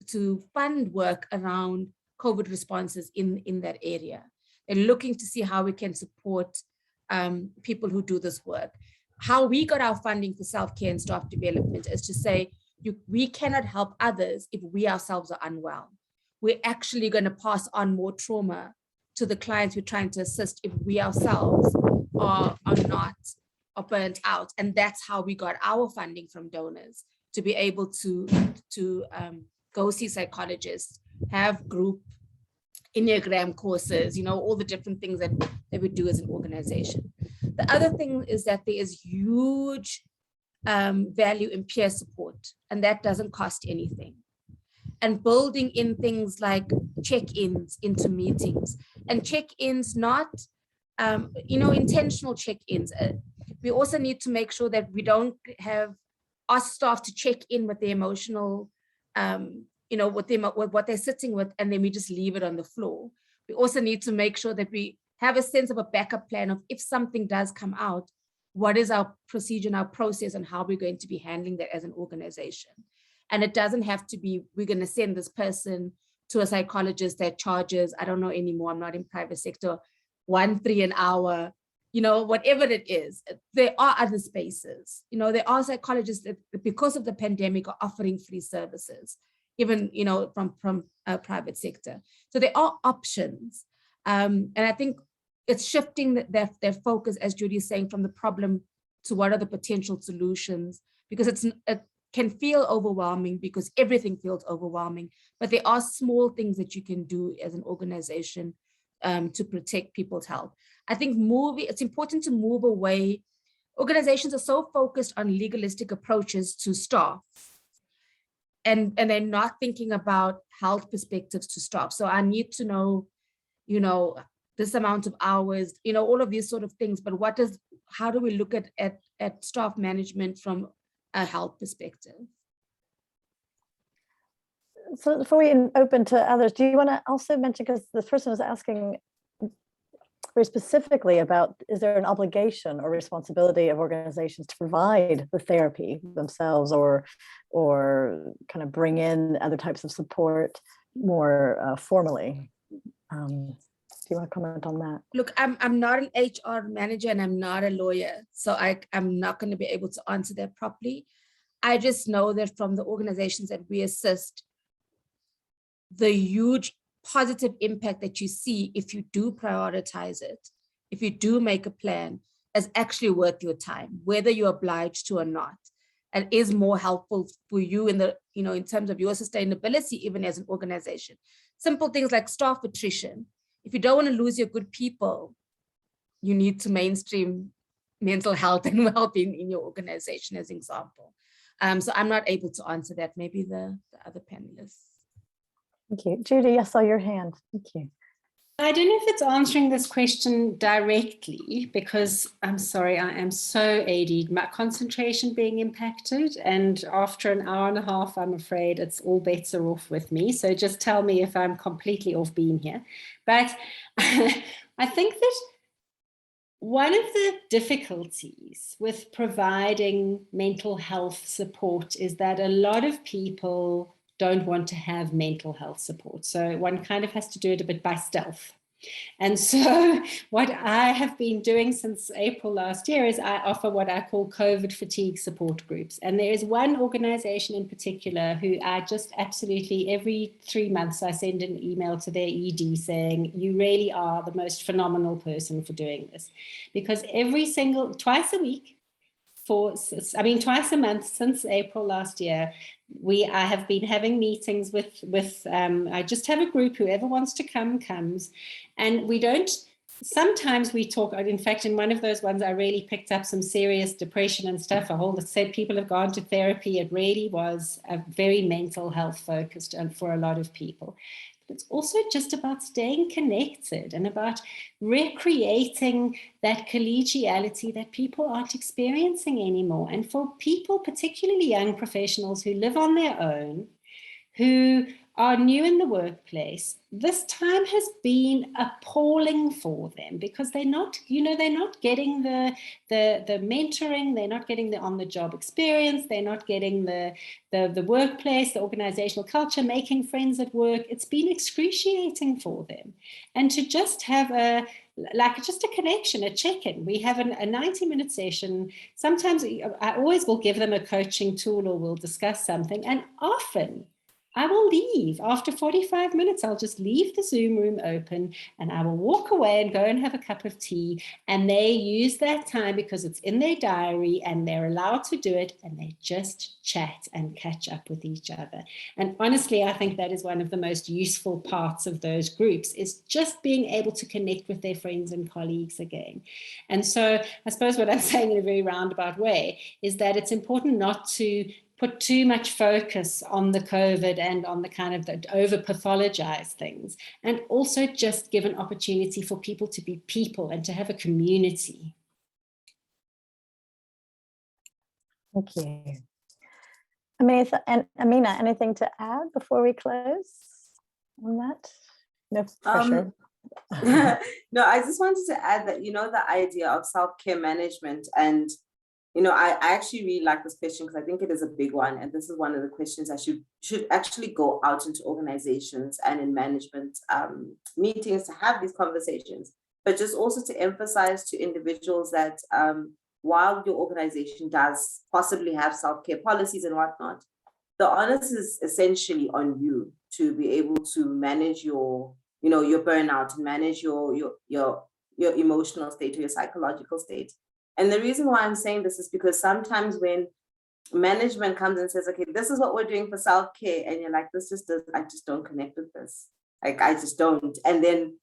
to fund work around COVID responses in that area. They're looking to see how we can support people who do this work. How we got our funding for self-care and staff development is to say, we cannot help others if we ourselves are unwell. We're actually going to pass on more trauma to the clients we're trying to assist if we ourselves are not burnt out. And that's how we got our funding from donors, to be able to go see psychologists, have group Enneagram courses, all the different things that we do as an organization. The other thing is that there is huge value in peer support, and that doesn't cost anything. And building in things like check-ins into meetings, and check-ins, not, intentional check-ins. We also need to make sure that we don't have our staff to check in with their emotional, what they're sitting with, and then we just leave it on the floor. We also need to make sure that we have a sense of a backup plan of, if something does come out, what is our procedure and our process and how we're going to be handling that as an organization. And it doesn't have to be, we're going to send this person to a psychologist that charges, I don't know anymore, I'm not in private sector, $1-3 an hour, whatever it is. There are other spaces. There are psychologists that, because of the pandemic, are offering free services, even, from private sector. So there are options. And I think it's shifting their focus, as Judy is saying, from the problem to what are the potential solutions, because it can feel overwhelming because everything feels overwhelming, but there are small things that you can do as an organization to protect people's health. I think it's important to move away. Organizations are so focused on legalistic approaches to staff, and they're not thinking about health perspectives to staff. So I need to know, this amount of hours, all of these sort of things, but how do we look at staff management from a health perspective? So before we open to others, do you want to also mention, because this person was asking very specifically about, is there an obligation or responsibility of organizations to provide the therapy themselves, or kind of bring in other types of support more formally? Do you want to comment on that? Look, I'm not an HR manager and I'm not a lawyer, so I'm not going to be able to answer that properly. I just know that from the organizations that we assist, the huge positive impact that you see if you do prioritize it, if you do make a plan, is actually worth your time, whether you're obliged to or not, and is more helpful for you in the, in terms of your sustainability, even as an organization. Simple things like staff attrition. If you don't want to lose your good people, you need to mainstream mental health and well-being in your organization, as an example. So I'm not able to answer that. Maybe the other panelists. Thank you. Judy, I saw your hand. Thank you. I don't know if it's answering this question directly, because I'm sorry, I am so AD, my concentration being impacted, and after an hour and a half, I'm afraid it's all bets are off with me. So just tell me if I'm completely off beam here. But I think that one of the difficulties with providing mental health support is that a lot of people don't want to have mental health support. So one kind of has to do it a bit by stealth. And so what I have been doing since April last year is I offer what I call Covert Fatigue support groups. And there is one organization in particular who I just absolutely, every 3 months, I send an email to their ED saying, you really are the most phenomenal person for doing this. Because twice a week, twice a month since April last year, I have been having meetings with I just have a group, whoever wants to come comes, and sometimes we talk. In fact, in one of those ones, I really picked up some serious depression and stuff. Said people have gone to therapy. It really was a very mental health focused and for a lot of people. It's also just about staying connected and about recreating that collegiality that people aren't experiencing anymore. And for people, particularly young professionals who live on their own, who are new in the workplace, this time has been appalling for them because they're not getting the mentoring, they're not getting the on-the-job experience, they're not getting the workplace, the organizational culture, making friends at work. It's been excruciating for them. And to just have a connection, a check-in. We have a 90-minute session. Sometimes I always will give them a coaching tool or we'll discuss something. And often I will leave after 45 minutes. I'll just leave the Zoom room open and I will walk away and go and have a cup of tea. And they use that time because it's in their diary and they're allowed to do it. And they just chat and catch up with each other. And honestly, I think that is one of the most useful parts of those groups, is just being able to connect with their friends and colleagues again. And so I suppose what I'm saying in a very roundabout way is that it's important not to put too much focus on the COVID and on the kind of the over-pathologize things, and also just give an opportunity for people to be people and to have a community. Thank you. Amina, anything to add before we close on that? No pressure. No, I just wanted to add that, the idea of self-care management, and I actually really like this question because I think it is a big one. And this is one of the questions that should actually go out into organizations and in management meetings to have these conversations, but just also to emphasize to individuals that while your organization does possibly have self-care policies and whatnot, the onus is essentially on you to be able to manage your burnout and manage your emotional state or your psychological state. And the reason why I'm saying this is because sometimes when management comes and says, okay, this is what we're doing for self-care, and you're like, I just don't connect with this. Like, I just don't. And then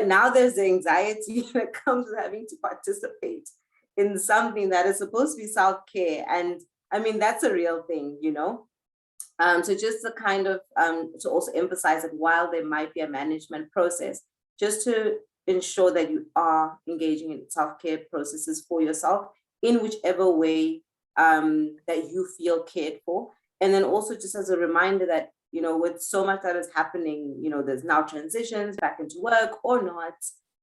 now there's the anxiety that comes with having to participate in something that is supposed to be self-care. And I mean, that's a real thing, So just to kind of, to also emphasize that while there might be a management process, just to ensure that you are engaging in self-care processes for yourself in whichever way that you feel cared for. And then also just as a reminder that, with so much that is happening, there's now transitions back into work or not,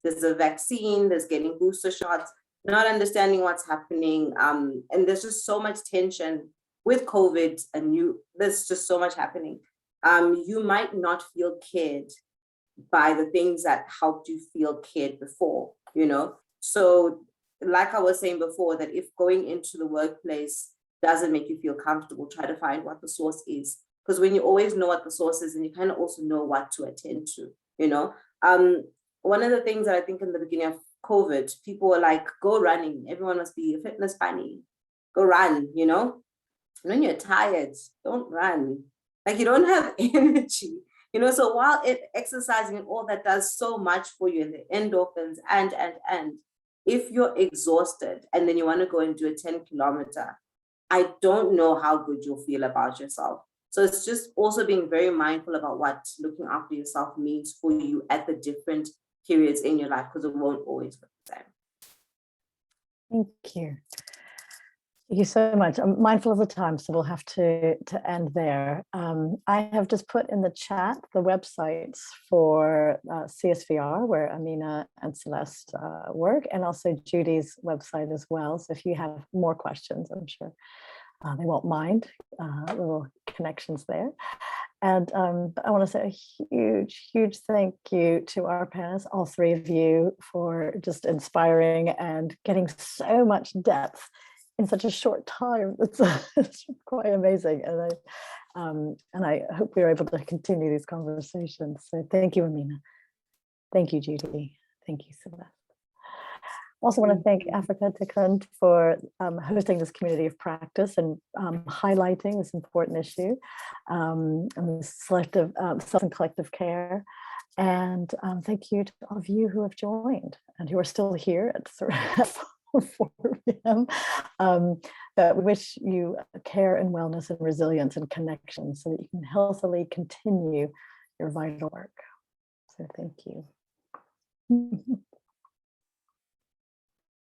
there's a vaccine, there's getting booster shots, not understanding what's happening. And there's just so much tension with COVID and there's just so much happening. You might not feel cared by the things that helped you feel cared before, So like I was saying before, that if going into the workplace doesn't make you feel comfortable, try to find what the source is. Because when you always know what the source is, and you kind of also know what to attend to, One of the things that I think in the beginning of COVID, people were like, go running. Everyone must be a fitness bunny. Go run, When you're tired, don't run. Like, you don't have energy. So while exercising and all that does so much for you, and the endorphins and if you're exhausted and then you want to go and do a 10-kilometer, I don't know how good you'll feel about yourself. So it's just also being very mindful about what looking after yourself means for you at the different periods in your life, because it won't always look the same. Thank you. Thank you so much. I'm mindful of the time, so we'll have to end there. I have just put in the chat the websites for CSVR, where Amina and Celeste work, and also Judy's website as well. So if you have more questions, I'm sure they won't mind little connections there. And I want to say a huge, huge thank you to our panelists, all three of you, for just inspiring and getting so much depth in such a short time. It's quite amazing. And I hope we're able to continue these conversations. So thank you, Amina. Thank you, Judy. Thank you, Celeste. Also want to thank Afrika Tikkun for hosting this community of practice and highlighting this important issue and the selective self and collective care. And thank you to all of you who have joined and who are still here at 4 p.m. But we wish you care and wellness and resilience and connection so that you can healthily continue your vital work. So thank you.